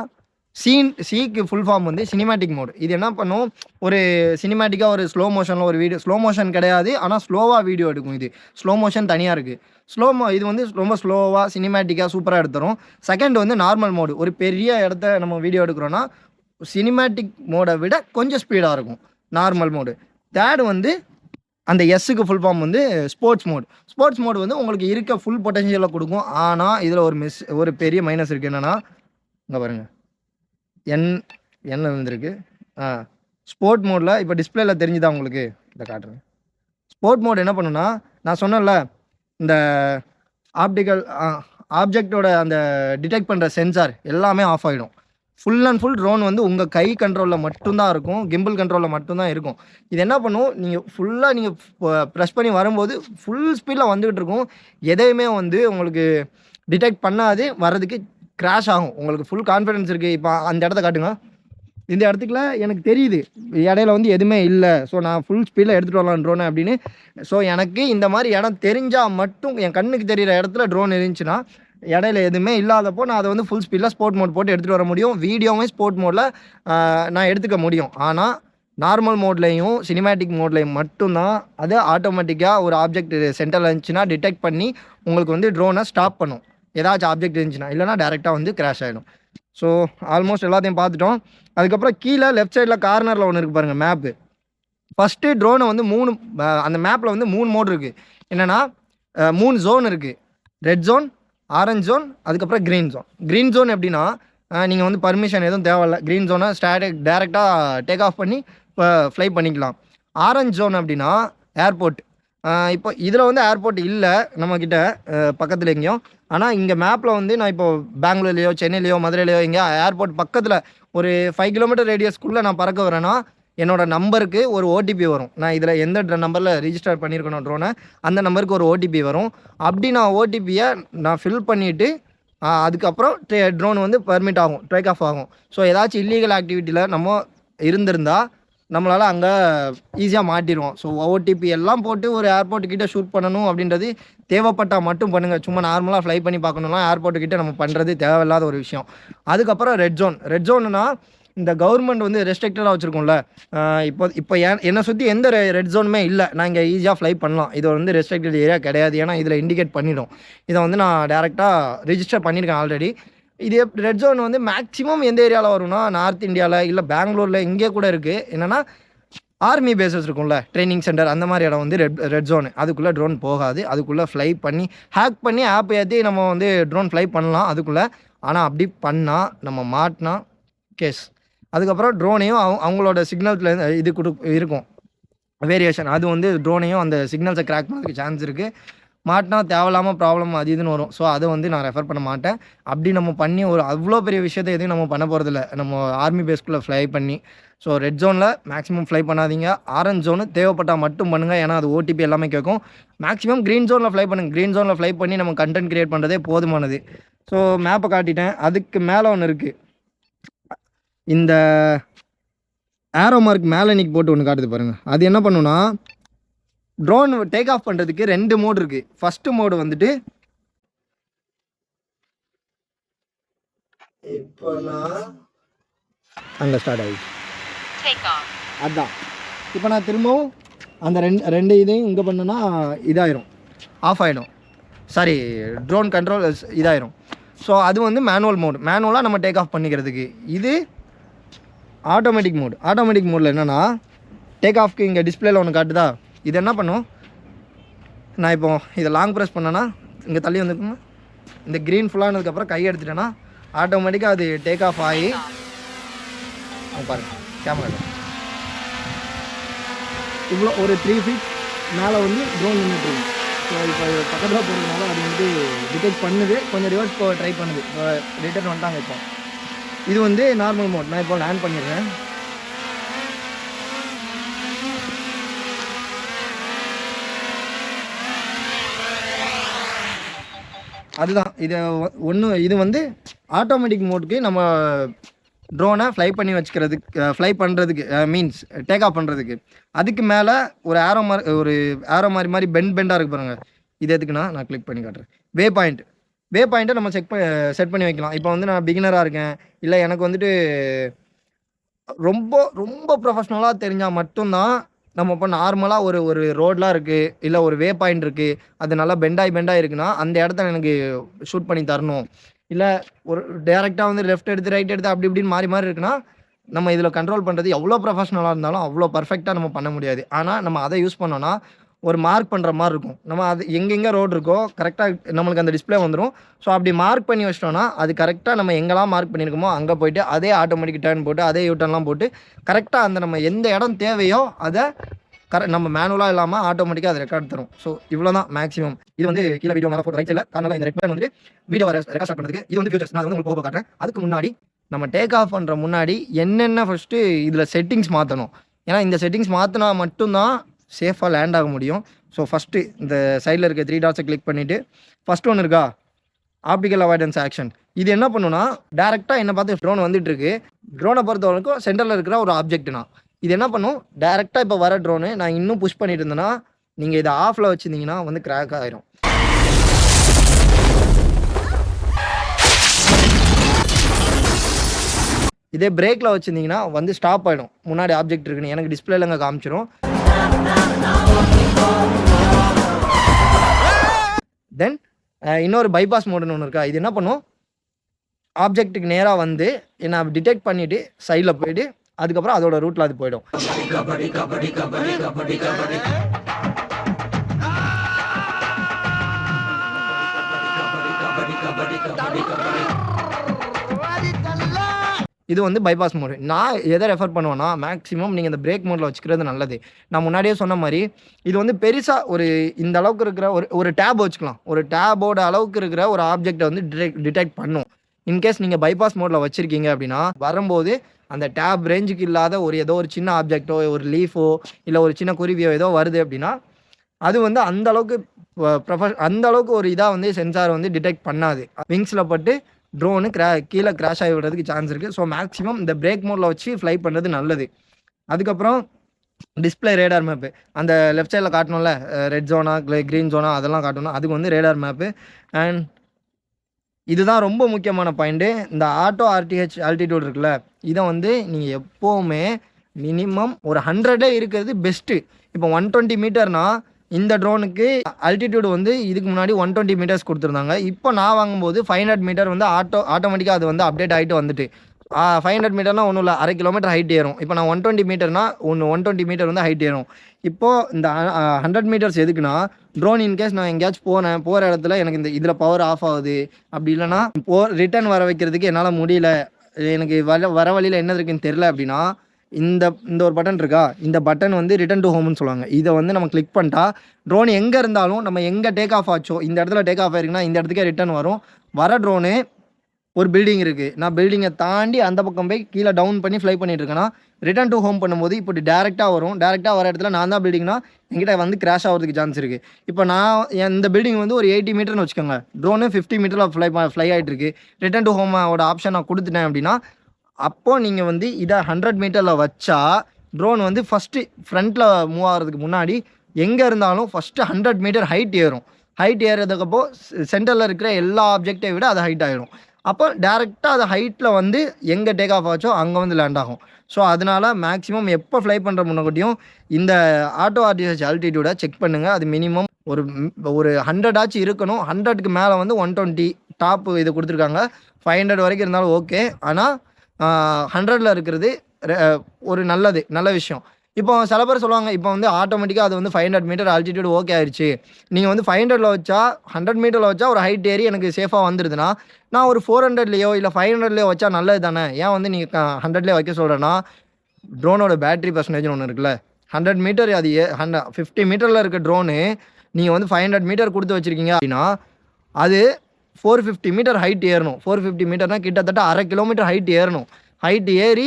சிக்கு ஃபுல் ஃபார்ம் வந்து சினிமேட்டிக் மோடு. இது என்ன பண்ணும், ஒரு சினிமேட்டிக்காக ஒரு ஸ்லோ மோஷனில் ஒரு வீடியோ, ஸ்லோ மோஷன் கிடையாது ஆனால் ஸ்லோவாக வீடியோ எடுக்கும். இது ஸ்லோ மோஷன் தனியாக இருக்குது. இது வந்து ரொம்ப ஸ்லோவாக சினிமேட்டிக்காக சூப்பராக எடுத்துரும். செகண்ட் வந்து நார்மல் மோடு, ஒரு பெரிய இடத்த நம்ம வீடியோ எடுக்கிறோன்னா சினிமேட்டிக் மோடை விட கொஞ்சம் ஸ்பீடாக இருக்கும் நார்மல் மோடு. தேர்டு வந்து அந்த எஸ்ஸுக்கு ஃபுல் ஃபார்ம் வந்து ஸ்போர்ட்ஸ் மோடு வந்து உங்களுக்கு இருக்க ஃபுல் பொட்டன்ஷியலை கொடுக்கும். ஆனால் இதில் ஒரு பெரிய மைனஸ் இருக்குது. என்னென்னா, இங்கே பாருங்கள், என்ன வந்துருக்கு, ஸ்போர்ட் மோடில் இப்போ டிஸ்பிளேல தெரிஞ்சுதான் உங்களுக்கு, இதை காட்டுறேன். ஸ்போர்ட் மோட் என்ன பண்ணுன்னா, நான் சொன்னேன்ல இந்த ஆப்ஜெக்டோட அந்த டிடெக்ட் பண்ணுற சென்சார் எல்லாமே ஆஃப் ஆகிடும். ஃபுல் அண்ட் ஃபுல் ட்ரோன் வந்து உங்கள் கை கண்ட்ரோலில் மட்டும்தான் இருக்கும், கிம்பிள் கண்ட்ரோலில் மட்டும்தான் இருக்கும். இது என்ன பண்ணும், நீங்கள் ஃபுல்லாக நீங்கள் ப்ரெஸ் பண்ணி வரும்போது ஃபுல் ஸ்பீடில் வந்துக்கிட்டு இருக்கும். எதையுமே வந்து உங்களுக்கு டிடெக்ட் பண்ணாது, வர்றதுக்கு கிராஷ் ஆகும். உங்களுக்கு ஃபுல் கான்ஃபிடன்ஸ் இருக்குது. இப்போ அந்த இடத்த காட்டுங்க, இந்த இடத்துக்குள்ள எனக்கு தெரியுது இடையில வந்து எதுவுமே இல்லை. ஸோ நான் ஃபுல் ஸ்பீடில் எடுத்துகிட்டு வரலாம் ட்ரோனை அப்படின்னு. ஸோ எனக்கு இந்த மாதிரி இடம் தெரிஞ்சால் மட்டும், என் கண்ணுக்கு தெரிகிற இடத்துல ட்ரோன் இருந்துச்சுன்னா, இடையில எதுவுமே இல்லாதப்போ நான் அதை வந்து ஃபுல் ஸ்பீடில் ஸ்போர்ட் மோட் போட்டு எடுத்துகிட்டு வர முடியும். வீடியோவும் ஸ்போர்ட் மோடில் நான் எடுத்துக்க முடியும். ஆனால் நார்மல் மோட்லேயும் சினிமேட்டிக் மோட்லேயும் மட்டும்தான் அது ஆட்டோமேட்டிக்காக ஒரு ஆப்ஜெக்ட் சென்டரில் இருந்துச்சுன்னா டிடெக்ட் பண்ணி உங்களுக்கு வந்து ட்ரோனை ஸ்டாப் பண்ணும். ஏதாச்சும் ஆப்ஜெக்ட் இருந்துச்சுன்னா, இல்லைனா டேரெக்டாக வந்து கிராஷ் ஆகிடும். ஸோ ஆல்மோஸ்ட் எல்லாத்தையும் பார்த்துட்டோம். அதுக்கப்புறம் கீழே லெஃப்ட் சைடில் கார்னரில் ஒன்று இருக்குது பாருங்கள், மேப்பு. ஃபஸ்ட்டு ட்ரோனை வந்து அந்த மேப்பில் வந்து 3 மோடு இருக்குது. என்னென்னா 3 ஜோன் இருக்குது, ரெட் ஜோன், ஆரஞ்ச் ஜோன், அதுக்கப்புறம் க்ரீன் ஜோன். க்ரீன் ஜோன் எப்படின்னா நீங்கள் வந்து பர்மிஷன் எதுவும் தேவையில்ல. க்ரீன் ஜோனை டேரெக்டாக டேக் ஆஃப் பண்ணி இப்போ ஃப்ளை பண்ணிக்கலாம். ஆரஞ்ச் ஜோன் அப்படின்னா ஏர்போர்ட். இப்போ இதில் வந்து ஏர்போர்ட் இல்லை நம்மக்கிட்ட பக்கத்தில் எங்கேயும். ஆனால் இங்கே மேப்பில் வந்து நான் இப்போ பெங்களூர்லேயோ சென்னையிலையோ மதுரையிலையோ எங்கேயோ ஏர்போர்ட் பக்கத்தில் ஒரு 5 கிலோமீட்டர் ரேடியஸ்க்குள்ளே நான் பறக்க வரேன்னா என்னோடய நம்பருக்கு ஒரு ஓடிபி வரும். நான் இதில் எந்த நம்பரில் ரிஜிஸ்டர் பண்ணியிருக்கணும் ட்ரோனை, அந்த நம்பருக்கு ஒரு ஓடிபி வரும். அப்படி நான் ஓடிபியை நான் ஃபில் பண்ணிவிட்டு அதுக்கப்புறம் ட்ரோன் வந்து பர்மிட் ஆகும், டேக் ஆஃப் ஆகும். ஸோ ஏதாச்சும் இல்லீகல் ஆக்டிவிட்டியில் நம்ம இருந்திருந்தால் நம்மளால் அங்கே ஈஸியாக மாட்டிடுவோம். ஸோ ஓடிபி எல்லாம் போட்டு ஒரு ஏர்போர்ட்டுக்கிட்ட ஷூட் பண்ணணும் அப்படின்றது தேவைப்பட்டால் மட்டும் பண்ணுங்கள். சும்மா நார்மலாக ஃப்ளை பண்ணி பார்க்கணுன்னா ஏர்போர்ட்டுக்கிட்ட நம்ம பண்ணுறது தேவையில்லாத ஒரு விஷயம். அதுக்கப்புறம் ரெட் ஜோன். ரெட் ஜோன்னா இந்த கவர்மெண்ட் வந்து ரெஸ்ட்ரிக்டடாக வச்சுருக்கோம்ல, இப்போ என்னை சுற்றி எந்த ரெட் ஜோனுமே இல்லை, நான் இங்கே ஈஸியாக ஃப்ளை பண்ணலாம். இது வந்து ரெஸ்ட்ரிக்டட் ஏரியா கிடையாது, ஏன்னா இதில் இண்டிகேட் பண்ணிடும். இதை வந்து நான் டேரெக்டாக ரிஜிஸ்டர் பண்ணியிருக்கேன் ஆல்ரெடி. இது ரெட் ஜோன் வந்து மேக்ஸிமம் எந்த ஏரியாவில் வரும்னா நார்த் இந்தியாவில் இல்லை பெங்களூரில் இங்கே கூட இருக்குது. என்னென்னா ஆர்மி பேஸஸ் இருக்கும்ல, ட்ரைனிங் சென்டர், அந்த மாதிரி இடம் வந்து ரெட் ஜோனு. அதுக்குள்ளே ட்ரோன் போகாது. அதுக்குள்ளே ஃப்ளை பண்ணி ஹேக் பண்ணி ஆப் ஏற்றி நம்ம வந்து ட்ரோன் ஃப்ளை பண்ணலாம் அதுக்குள்ளே. ஆனால் அப்படி பண்ணால் நம்ம மாட்டினா கேஸ். அதுக்கப்புறம் ட்ரோனையும் அவங்களோட சிக்னல்ஸில் இது இருக்கும் வேரியேஷன். அது வந்து ட்ரோனையும் அந்த சிக்னல்ஸை கிராக் பண்ணுறதுக்கு சான்ஸ் இருக்குது. மாட்டினா தேவையில்லாமல் ப்ராப்ளம் அது இதுன்னு வரும். ஸோ அதை வந்து நான் ரெஃபர் பண்ண மாட்டேன். அப்படி நம்ம பண்ணி ஒரு அவ்வளோ பெரிய விஷயத்தை எதையும் நம்ம பண்ண போகிறதில்ல, நம்ம ஆர்மி பேஸ்க்குள்ளே ஃப்ளை பண்ணி. ஸோ ரெட் ஜோனில் மேக்ஸிமம் ஃப்ளை பண்ணாதீங்க. ஆரஞ்ச் ஜோனு தேவைப்பட்டால் மட்டும் பண்ணுங்கள், ஏன்னா அது ஓடிபி எல்லாமே கேட்கும். மேக்ஸிமம் க்ரீன் ஜோனில் ஃப்ளை பண்ணுங்கள். க்ரீன் ஜோனில் ஃப்ளை பண்ணி நம்ம கண்டென்ட் க்ரியேட் பண்ணுறதே போதுமானது. ஸோ மேப்பை காட்டிட்டேன். அதுக்கு மேலே ஒன்று இருக்குது, இந்த ஏரோ மார்க் மேலே இன்றைக்கி போட்டு ஒன்று காட்டுது பாருங்கள். அது என்ன பண்ணுன்னா ட்ரோன் டேக் ஆஃப் பண்ணுறதுக்கு 2 மோடு இருக்குது. ஃபஸ்ட்டு மோடு வந்துட்டு இப்போ நான் அங்கே ஸ்டார்ட் ஆகிடுச்சு, அதுதான். இப்போ நான் திரும்பவும் அந்த ரெண்டு இதையும் இங்கே பண்ணேன்னா இதாயிரும், ஆஃப் ஆகிடும். சாரி, ட்ரோன் கண்ட்ரோல் இதாயிரும். ஸோ அது வந்து மேனுவல் மோடு, மேனுவலாக நம்ம டேக் ஆஃப் பண்ணிக்கிறதுக்கு. இது ஆட்டோமேட்டிக் மோடு. ஆட்டோமேட்டிக் மோடில் என்னென்னா டேக் ஆஃப்க்கு இங்கே டிஸ்பிளேல ஒன்று காட்டுதா, இது என்ன பண்ணும், நான் இப்போ இதை லாங் ப்ரெஸ் பண்ணேன்னா இங்கே தள்ளி வந்துருக்குங்க, இந்த க்ரீன் ஃபுல்லானதுக்கப்புறம் கை எடுத்துட்டேன்னா ஆட்டோமேட்டிக்காக அது டேக் ஆஃப் ஆகி பாருங்கள் கேமரா இவ்வளோ ஒரு 3 feet மேலே வந்து ட்ரோன் நின்றுட்டுருக்கு. ஸோ இப்போ பக்கத்தில் போகிறதுனால அது வந்து டிடெக்ட் பண்ணுது, கொஞ்சம் ரிவர்ஸ் போக ட்ரை பண்ணுது. ரிட்டர்ன் வந்துட்டாங்க. இப்போ இது வந்து நார்மல் மோட். நான் இப்போ லேண்ட் பண்ணிடுறேன். அதுதான் இது இது வந்து ஆட்டோமேட்டிக் மோடுக்கு நம்ம ட்ரோனை ஃப்ளை பண்ணி வச்சுக்கிறதுக்கு, ஃப்ளை பண்ணுறதுக்கு மீன்ஸ் டேக் ஆஃப் பண்ணுறதுக்கு. அதுக்கு மேலே ஒரு ஏரோ மாதிரி பெண்டாக இருக்கு பாருங்கள். இது எதுக்குன்னா நான் கிளிக் பண்ணி காட்டுறேன். வே பாயிண்ட்டை நம்ம செட் பண்ணி வைக்கலாம். இப்போ வந்து நான் பிகினராக இருக்கேன், இல்லை எனக்கு வந்துட்டு ரொம்ப ரொம்ப ப்ரொஃபஷ்னலாக தெரிஞ்சால் மட்டும்தான் நம்ம இப்போ நார்மலாக ஒரு ரோடெலாம் இருக்குது, இல்லை ஒரு வே பாயிண்ட் இருக்குது, அது நல்லா பெண்டாக இருக்குன்னா அந்த இடத்த எனக்கு ஷூட் பண்ணி தரணும். இல்லை ஒரு டேரெக்டாக வந்து லெஃப்ட் எடுத்து ரைட் எடுத்து அப்படி இப்படின்னு மாறி இருக்குன்னா நம்ம இதில் கண்ட்ரோல் பண்ணுறது எவ்வளோ ப்ரொஃபஷ்னலாக இருந்தாலும் அவ்வளோ பர்ஃபெக்டாக நம்ம பண்ண முடியாது. ஆனால் நம்ம அதை யூஸ் பண்ணோன்னா ஒரு மார்க் பண்ணுற மாதிரி இருக்கும். நம்ம அது எங்கெங்கே ரோடு இருக்கோ கரெக்டாக நம்மளுக்கு அந்த டிஸ்பிளே வந்துடும். ஸோ அப்படி மார்க் பண்ணி வச்சிட்டோன்னா அது கரெக்டாக நம்ம எங்கெல்லாம் மார்க் பண்ணியிருக்கோமோ அங்கே போய்ட்டு அதே ஆட்டோமேட்டிக் டர்ன் போட்டு அதே யூட்டர்ன்லாம் போட்டு கரெக்டாக அந்த நம்ம எந்த இடம் தேவையோ அதை நம்ம மேனுவலாக இல்லாமல் ஆட்டோமேட்டிக்காக அது ரெக்கார்ட் தரும். ஸோ இவ்வளோ தான் மேக்ஸிமம். இது வந்து கீழே வீடியோ மேலே ரைட் சைடில் காரணம் இந்த ரெட் பட்டன் வந்து வீடியோ ரெக்கார்ட் ஸ்டார்ட் பண்ணுறதுக்கு. இது வந்து ஃபியூச்சர்ஸ் நான் வந்து உங்களுக்கு போக காட்டுறேன். அதுக்கு முன்னாடி நம்ம டேக் ஆஃப் பண்ணுற முன்னாடி என்னென்ன ஃபஸ்ட்டு இதில் செட்டிங்ஸ் மாற்றணும். ஏன்னா இந்த செட்டிங்ஸ் மாற்றினா மட்டும்தான் சேஃபாக லேண்ட் ஆக முடியும். ஸோ ஃபஸ்ட்டு இந்த சைடில் இருக்க 3 டாட்ஸை கிளிக் பண்ணிவிட்டு ஃபஸ்ட் ஒன்று இருக்கா ஆப்டிக்கல் அவாய்டன்ஸ் ஆக்ஷன். இது என்ன பண்ணுன்னா டேரெக்டாக என்ன பார்த்து ட்ரோன் வந்துட்டுருக்கு. ட்ரோனை பொறுத்த வரைக்கும் சென்டரில் இருக்கிற ஒரு ஆப்ஜெக்ட்னா இது என்ன பண்ணும், டேரெக்டாக இப்போ வர ட்ரோனு நான் இன்னும் புஷ் பண்ணிட்டு இருந்தேன்னா நீங்கள் இதை ஆஃபில் வச்சுருந்தீங்கன்னா வந்து கிராக் ஆகிரும். இதே பிரேக்கில் வச்சுருந்தீங்கன்னா வந்து ஸ்டாப் ஆகிடும். முன்னாடி ஆப்ஜெக்ட் இருக்குன்னு எனக்கு டிஸ்பிளேல அங்கே காமிச்சிடும். தென் இன்னொரு பைபாஸ் மோடுன்னு ஒன்று இருக்கா. இது என்ன பண்ணும், ஆப்ஜெக்ட்டுக்கு நேராக வந்து என்ன டிடெக்ட் பண்ணிவிட்டு சைடில் போயிட்டு அதுக்கப்புறம் அதோட ரூட்டில் அது போயிடும். இது வந்து பைபாஸ் மோடு. நான் எதை ரெஃபர் பண்ணுவேன்னா, மேக்ஸிமம் நீங்கள் இந்த பிரேக் மோடில் வச்சுக்கிறது நல்லது. நான் முன்னாடியே சொன்ன மாதிரி இது வந்து பெருசாக ஒரு இந்த அளவுக்கு இருக்கிற ஒரு டேப் வச்சுக்கலாம். ஒரு டேபோட அளவுக்கு இருக்கிற ஒரு ஆப்ஜெக்டை வந்து டிடெக்ட் பண்ணும். இன்கேஸ் நீங்கள் பைபாஸ் மோடில் வச்சுருக்கீங்க அப்படின்னா வரும்போது அந்த டேப் ரேஞ்சுக்கு இல்லாத ஏதோ ஒரு சின்ன ஆப்ஜெக்டோ ஒரு லீஃபோ இல்லை ஒரு சின்ன குருவியோ ஏதோ வருது அப்படின்னா அது வந்து அந்த அளவுக்கு ஒரு இதாக வந்து சென்சார் வந்து டிடெக்ட் பண்ணாது. விங்ஸில் பட்டு ட்ரோனு கீழே கிராஷ் ஆகி விடுறதுக்கு சான்ஸ் இருக்குது. ஸோ மேக்ஸிமம் இந்த பிரேக் மோடில் வச்சு ஃப்ளை பண்ணுறது நல்லது. அதுக்கப்புறம் டிஸ்பிளே ரேடார் மேப்பு அந்த லெஃப்ட் சைடில் காட்டணும்ல, ரெட் ஜோனா க்ரீன் ஜோனா அதெல்லாம் காட்டணும். அதுக்கு வந்து ரேடார் மேப்பு. அண்ட் இதுதான் ரொம்ப முக்கியமான பாயிண்ட்டு. இந்த ஆட்டோ ஆர்டிஹெச் ஆல்டிடியூட் இருக்குல்ல, இதை வந்து நீங்கள் எப்போவுமே மினிமம் ஒரு 100 இருக்கிறது பெஸ்ட்டு. இப்போ 120 மீட்டர்னா இந்த ட்ரோனுக்கு ஆல்டிடியூட் வந்து இதுக்கு முன்னாடி 120 மீட்டர்ஸ் கொடுத்துருந்தாங்க. இப்போ நான் வாங்கும்போது 500 மீட்டர் வந்து ஆட்டோமேட்டிக்காக அது வந்து அப்டேட் ஆகிட்டு வந்துட்டு 500 மீட்டர்னா ஒன்றும் இல்லை, 1/2 கிலோமீட்டர் ஹைட் ஏறும். இப்போ நான் 120 மீட்டர்னா 120 மீட்டர் வந்து ஹைட் ஏறும். இப்போது இந்த 100 மீட்டர்ஸ் எதுக்குன்னா, ட்ரோன் இன்கேஸ் நான் எங்கேயாச்சும் போகிற இடத்துல எனக்கு இதில் பவர் ஆஃப் ஆகுது, அப்படி இல்லைனா ரிட்டர்ன் வர வைக்கிறதுக்கு என்னால் முடியல, எனக்கு வர வழியில் என்ன இருக்குன்னு தெரில அப்படின்னா இந்த ஒரு பட்டன் இருக்கா, இந்த பட்டன் வந்து ரிட்டர்ன் டு ஹோம்னு சொல்லுவாங்க. இதை வந்து நம்ம கிளிக் பண்ணிட்டா ட்ரோன் எங்கே இருந்தாலும் நம்ம எங்கே டேக் ஆஃப் ஆச்சோ இந்த இடத்துல டேக் ஆஃப் ஆயிருக்குன்னா இந்த இடத்துக்கே ரிட்டர்ன் வரும். வர ட்ரோனு ஒரு பில்டிங் இருக்குது, நான் பில்டிங்கை தாண்டி அந்த பக்கம் போய் கீழே டவுன் பண்ணி ஃப்ளை பண்ணிட்டு இருக்கேன்னா ரிட்டர்ன் டு ஹோம் பண்ணும்போது இப்படி டேரெக்டாக வரும். டேரெக்டாக வர இடத்துல நான் தான் பில்டிங்னா என்கிட்ட வந்து கிராஷ் ஆகிறதுக்கு சான்ஸ் இருக்குது. இப்போ நான் இந்த பில்டிங் வந்து ஒரு 80 மீட்டர்னு வச்சுக்கோங்க, ட்ரோனு 50 மீட்டரில் ஃப்ளை ஆகிட்டு இருக்கு. ரிட்டர்ன் டு ஹோமோட ஆப்ஷன் நான் கொடுத்துட்டேன் அப்படின்னா அப்போது நீங்கள் வந்து இதை 100 மீட்டரில் வச்சா ட்ரோன் வந்து ஃபஸ்ட்டு ஃப்ரண்ட்டில் மூவ் ஆகிறதுக்கு முன்னாடி எங்கே இருந்தாலும் ஃபஸ்ட்டு 100 மீட்டர் ஹைட் ஏறும். ஹைட் ஏறுறதுக்கப்போ சென்டரில் இருக்கிற எல்லா ஆப்ஜெக்டை விட அது ஹைட் ஆகிடும். அப்போ டேரெக்டாக அது ஹைட்டில் வந்து எங்கே டேக் ஆஃப் ஆச்சோ அங்கே வந்து லேண்ட் ஆகும். ஸோ அதனால் மேக்ஸிமம் எப்போ ஃப்ளை பண்ணுற முன்னாடியும் இந்த ஆட்டோ ஆர்டிஹெச் ஆல்டிடியூடை செக் பண்ணுங்கள். அது மினிமம் ஒரு 100 ஆச்சு இருக்கணும். 100க்கு மேலே வந்து 120 டாப்பு இது கொடுத்துருக்காங்க. 500 வரைக்கும் இருந்தாலும் ஓகே. ஆனால் 100ல் இருக்கிறது ஒரு நல்ல விஷயம். இப்போ சில பேர் சொல்லுவாங்க, இப்போ வந்து ஆட்டோமேட்டிக்காக அது வந்து 500 மீட்டர் ஆல்டிடியூட் ஓகே ஆயிடுச்சு, நீங்கள் வந்து 500ல் வச்சா 100 மீட்டரில் வச்சா ஒரு ஹைட் ஏறி எனக்கு சேஃபாக வந்துடுதுன்னா நான் ஒரு 400லையோ இல்லை 500லையோ வச்சா நல்லது தானே, ஏன் வந்து நீங்கள் 100லேயே வைக்க சொல்கிறேன்னா ட்ரோனோட பேட்டரி பர்சன்டேஜ்னு ஒன்று இருக்குல்ல, 100 மீட்டர் அது 50 மீட்டரில் இருக்க ட்ரோனு நீங்கள் வந்து 500 மீட்டர் கொடுத்து வச்சுருக்கீங்க அப்படின்னா அது 450 மீட்டர் ஹைட் ஏறணும். 450 மீட்டர்னால் கிட்டத்தட்ட 1/2 கிலோமீட்டர் ஹைட் ஏறணும். ஹைட் ஏறி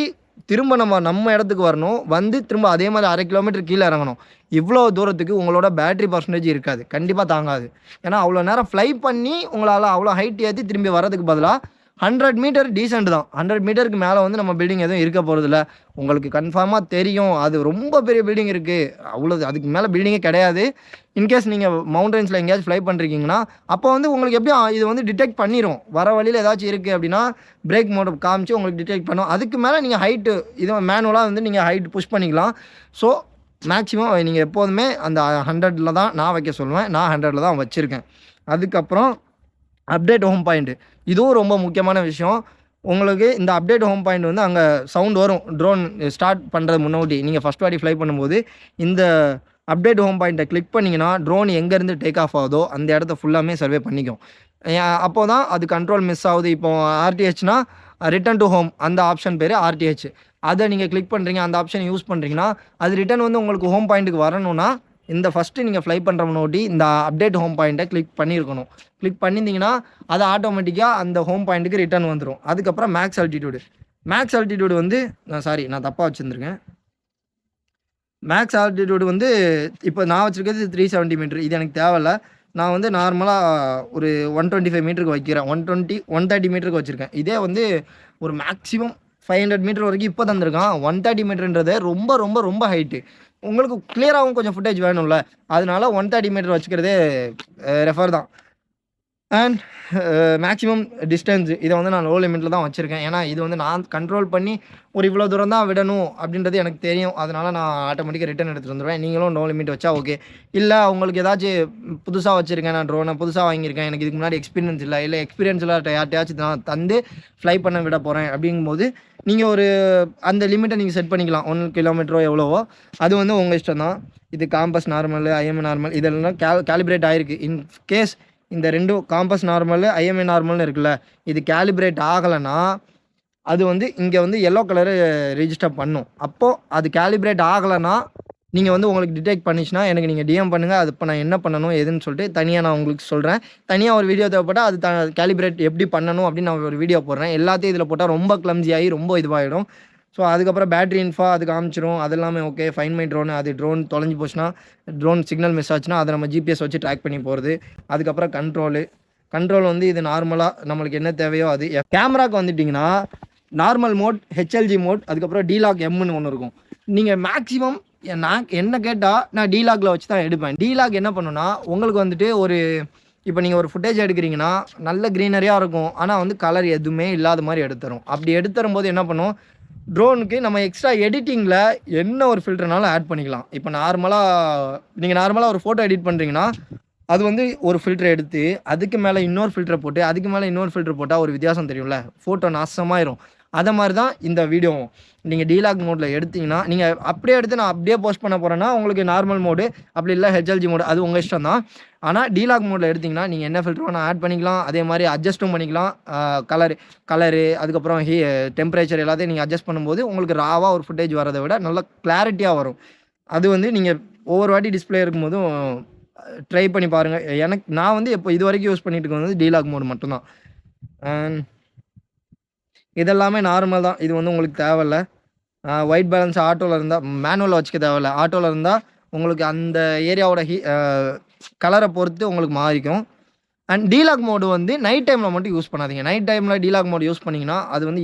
திரும்ப நம்ம இடத்துக்கு வரணும், வந்து திரும்ப அதே மாதிரி 1/2 கிலோமீட்டர் கீழே இறங்கணும். இவ்வளோ தூரத்துக்கு உங்களோட பேட்டரி பர்சன்டேஜ் இருக்காது, கண்டிப்பாக தாங்காது. ஏன்னா அவ்வளோ நேரம் ஃப்ளை பண்ணி உங்களால் அவ்வளோ ஹைட் ஏற்றி திரும்பி வரதுக்கு பதிலாக 100 மீட்டர் டீசென்ட் தான். 100 மீட்டருக்கு மேலே வந்து நம்ம பில்டிங் எதுவும் இருக்க போகிறதில்ல. உங்களுக்கு கன்ஃபார்மாக தெரியும் அது ரொம்ப பெரிய பில்டிங் இருக்குது, அவ்வளோ அதுக்கு மேலே பில்டிங்கே கிடையாது. இன்கேஸ் நீங்கள் மவுண்டன்ஸில் எங்கேயாச்சும் ஃப்ளை பண்ணுறீங்கன்னா அப்போ வந்து உங்களுக்கு எப்படியும் இது வந்து டிடெக்ட் பண்ணிடும். வர வழியில் ஏதாச்சும் இருக்குது அப்படின்னா பிரேக் மோட் காமிச்சு உங்களுக்கு டிடெக்ட் பண்ணும். அதுக்கு மேலே நீங்கள் ஹைட்டு இது மேனுவலாக வந்து நீங்கள் ஹைட் புஷ் பண்ணிக்கலாம். ஸோ மேக்ஸிமம் நீங்கள் எப்போதுமே அந்த 100ல் தான் நான் வைக்க சொல்லுவேன். நான் 100ல் தான் வச்சுருக்கேன். அதுக்கப்புறம் அப்டேட் ஹோம் பாயிண்ட்டு, இதுவும் ரொம்ப முக்கியமான விஷயம். உங்களுக்கு இந்த அப்டேட் ஹோம் பாயிண்ட் வந்து அங்கே சவுண்ட் வரும் ட்ரோன் ஸ்டார்ட் பண்ணுறது முன்னாடி. நீங்கள் ஃபஸ்ட் வாட்டி ஃப்ளை பண்ணும்போது இந்த அப்டேட் ஹோம் பாயிண்ட்டை கிளிக் பண்ணிங்கன்னா ட்ரோன் எங்கேருந்து டேக் ஆஃப் ஆகுதோ அந்த இடத்த ஃபுல்லாமே சர்வே பண்ணிக்கும். அப்போ தான் அது கண்ட்ரோல் மிஸ் ஆகுது. இப்போ ஆர்டிஹெச்னா ரிட்டர்ன் டு ஹோம் அந்த ஆப்ஷன் பேர் ஆர்டிஹெச். அதை நீங்கள் கிளிக் பண்ணுறீங்க, அந்த ஆப்ஷன் யூஸ் பண்ணுறீங்கன்னா அது ரிட்டர்ன் வந்து உங்களுக்கு ஹோம் பாயிண்ட்டுக்கு வரணும்னா இந்த ஃபஸ்ட்டு நீங்கள் ஃப்ளை பண்ணுற முன்னாடி இந்த அப்டேட் ஹோம் பாயிண்ட்டை கிளிக் பண்ணியிருக்கணும். கிளிக் பண்ணியிருந்தீங்கன்னா அது ஆட்டோமேட்டிக்காக அந்த ஹோம் பாயிண்ட்டுக்கு ரிட்டர்ன் வந்துடும். அதுக்கப்புறம் மேக்ஸ் ஆல்டிடியூடு வந்து நான் தப்பாக வச்சுருந்துருக்கேன். மேக்ஸ் ஆல்டிடியூடு வந்து இப்போ நான் வச்சுருக்கிறது 370 மீட்டர். இது எனக்கு தேவையில்ல. நான் வந்து நார்மலாக ஒரு 125 மீட்டருக்கு வைக்கிறேன். 130 மீட்டருக்கு வச்சுருக்கேன். இதே வந்து ஒரு மேக்ஸிமம் 500 மீட்டர் வரைக்கும் இப்போ தந்திருக்கான். 130 மீட்டர்ன்றது ரொம்ப ரொம்ப ரொம்ப ஹைட்டு. உங்களுக்கு கிளியராகவும் கொஞ்சம் ஃபுட்டேஜ் வேணும்ல, அதனால 130 மீட்டர் வச்சுக்கிறதே ரெஃபர் தான். அண்ட் மேக்ஸிமம் டிஸ்டன்ஸ் இதை வந்து நான் லோ லிமிட்டில் தான் வச்சுருக்கேன். ஏன்னா இது வந்து நான் கண்ட்ரோல் பண்ணி ஒரு இவ்வளோ தூரம் தான் விடணும் அப்படின்றது எனக்கு தெரியும். அதனால் நான் ஆட்டோமேட்டிக்காக ரிட்டர்ன் எடுத்துகிட்டு வந்துடுவேன். நீங்களும் நோ லிமிட் வச்சா ஓகே. இல்லை உங்களுக்கு ஏதாச்சும் புதுசாக வச்சுருக்கேன், நான் ட்ரோனை புதுசாக வாங்கியிருக்கேன், எனக்கு இதுக்கு முன்னாடி எக்ஸ்பீரியன்ஸ் இல்லை எக்ஸ்பீரியன்ஸ் யார்ட்டையாச்சும் நான் தந்து ஃப்ளை பண்ண விட போகிறேன் அப்படிங்கும்போது நீங்கள் ஒரு அந்த லிமிட்டை நீங்கள் செட் பண்ணிக்கலாம். 1 கிலோமீட்டரோ எவ்வளவோ அது வந்து உங்கள் இஷ்டம் தான். இது காம்பஸ் நார்மல், ஐஎம்ஏ நார்மல் இதெல்லாம் கேலிப்ரேட் ஆகிருக்கு. இன் கேஸ் இந்த ரெண்டும் காம்பஸ் நார்மல் ஐஎம்ஏ நார்மல்னு இருக்குல்ல, இது கேலிப்ரேட் ஆகலைன்னா அது வந்து இங்கே வந்து எல்லோ கலரு ரிஜிஸ்டர் பண்ணும். அப்போது அது கேலிப்ரேட் ஆகலைன்னா நீங்கள் வந்து உங்களுக்கு டிடெக்ட் பண்ணிச்சுன்னா எனக்கு நீங்கள் டிஎம் பண்ணுங்கள். அது இப்போ நான் என்ன பண்ணணும் எதுன்னு சொல்லிட்டு தனியாக நான் உங்களுக்கு சொல்கிறேன். தனியாக ஒரு வீடியோ தேவைப்பட்டால் அது கேலிப்ரேட் எப்படி பண்ணணும் அப்படின்னு நான் ஒரு வீடியோ போடுறேன். எல்லாத்தையும் இதில் போட்டால் ரொம்ப கிளம்ஸி ஆகி ரொம்ப இதுவாகிடும். ஸோ அதுக்கப்புறம் பேட்டரி இன்ஃபா அது காமிச்சிரும். அது எல்லாமே ஓகே. ஃபைன் மை ட்ரோன், அது ட்ரோன் தொலைஞ்சு போச்சுன்னா, ட்ரோன் சிக்னல் மிஸ் ஆச்சுன்னா அதை நம்ம ஜிபிஎஸ் வச்சு ட்ராக் பண்ணி போகிறது. அதுக்கப்புறம் கண்ட்ரோல் வந்து இது நார்மலாக நம்மளுக்கு என்ன தேவையோ அது. கேமராவுக்கு வந்துட்டிங்கன்னா நார்மல் மோட், ஹெச்எல்ஜி மோட், அதுக்கப்புறம் டிலாக் எம்னு ஒன்று இருக்கும். நீங்கள் மேக்ஸிமம் நான் என்ன கேட்டால் நான் டிலாகில் வச்சு தான் எடுப்பேன். டிலாக் என்ன பண்ணுன்னா உங்களுக்கு வந்துட்டு ஒரு இப்போ நீங்கள் ஒரு ஃபுட்டேஜ் எடுக்கிறீங்கன்னா நல்ல க்ரீனரியாக இருக்கும், ஆனால் வந்து கலர் எதுவுமே இல்லாத மாதிரி எடுத்துரும். அப்படி எடுத்துரும்போது என்ன பண்ணும், ட்ரோனுக்கு நம்ம எக்ஸ்ட்ரா எடிட்டிங்கில் என்ன ஒரு ஃபில்டர்னாலும் ஆட் பண்ணிக்கலாம். இப்போ நீங்கள் நார்மலாக ஒரு ஃபோட்டோ எடிட் பண்ணுறீங்கன்னா அது வந்து ஒரு ஃபில்டர் எடுத்து அதுக்கு மேலே இன்னொரு ஃபில்டரை போட்டு அதுக்கு மேலே இன்னொரு ஃபில்டர் போட்டால் ஒரு வித்தியாசம் தெரியும்ல, ஃபோட்டோ நாசமாயிரும். அதை மாதிரி தான் இந்த வீடியோ. நீங்கள் டிலாக் மோடில் எடுத்திங்கன்னா நீங்கள் அப்படியே எடுத்து நான் அப்படியே போஸ்ட் பண்ண போகிறேன்னா உங்களுக்கு நார்மல் மோடு, அப்படி இல்லை ஹெச்எல்ஜி மோடு, அது உங்கள் இஷ்டம் தான். ஆனால் டிலாக் மோடில் எடுத்திங்கன்னா நீங்கள் என்ன ஃபில்டர் வேணால் ஆட் பண்ணிக்கலாம். அதே மாதிரி அட்ஜஸ்ட்டும் பண்ணிக்கலாம். கலரு அதுக்கப்புறம் டெம்பரேச்சர் எல்லாத்தையும் நீங்கள் அட்ஜஸ்ட் பண்ணும்போது உங்களுக்கு ராவாக ஒரு ஃபுட்டேஜ் வரதை விட நல்ல கிளாரிட்டியாக வரும். அது வந்து நீங்கள் ஒவ்வொரு வாட்டி டிஸ்பிளே இருக்கும்போதும் ட்ரை பண்ணி பாருங்கள். நான் வந்து இப்போ இது வரைக்கும் யூஸ் பண்ணிட்டு இருக்கிறது வந்து டிலாக் மோடு மட்டும்தான். இதெல்லாமே நார்மல் தான். இது வந்து உங்களுக்கு தேவையில்லை. ஒயிட் பேலன்ஸ் ஆட்டோவில் இருந்தால், மேனுவலில் வச்சுக்க தேவையில்லை. ஆட்டோவில் இருந்தால் உங்களுக்கு அந்த ஏரியாவோட கலரை பொறுத்து உங்களுக்கு மாறிக்கும். அண்ட் டிலாக் மோடு வந்து நைட் டைமில் மட்டும் யூஸ் பண்ணாதீங்க. நைட் டைமில் டிலாக் மோடு யூஸ் பண்ணிங்கன்னா அது வந்து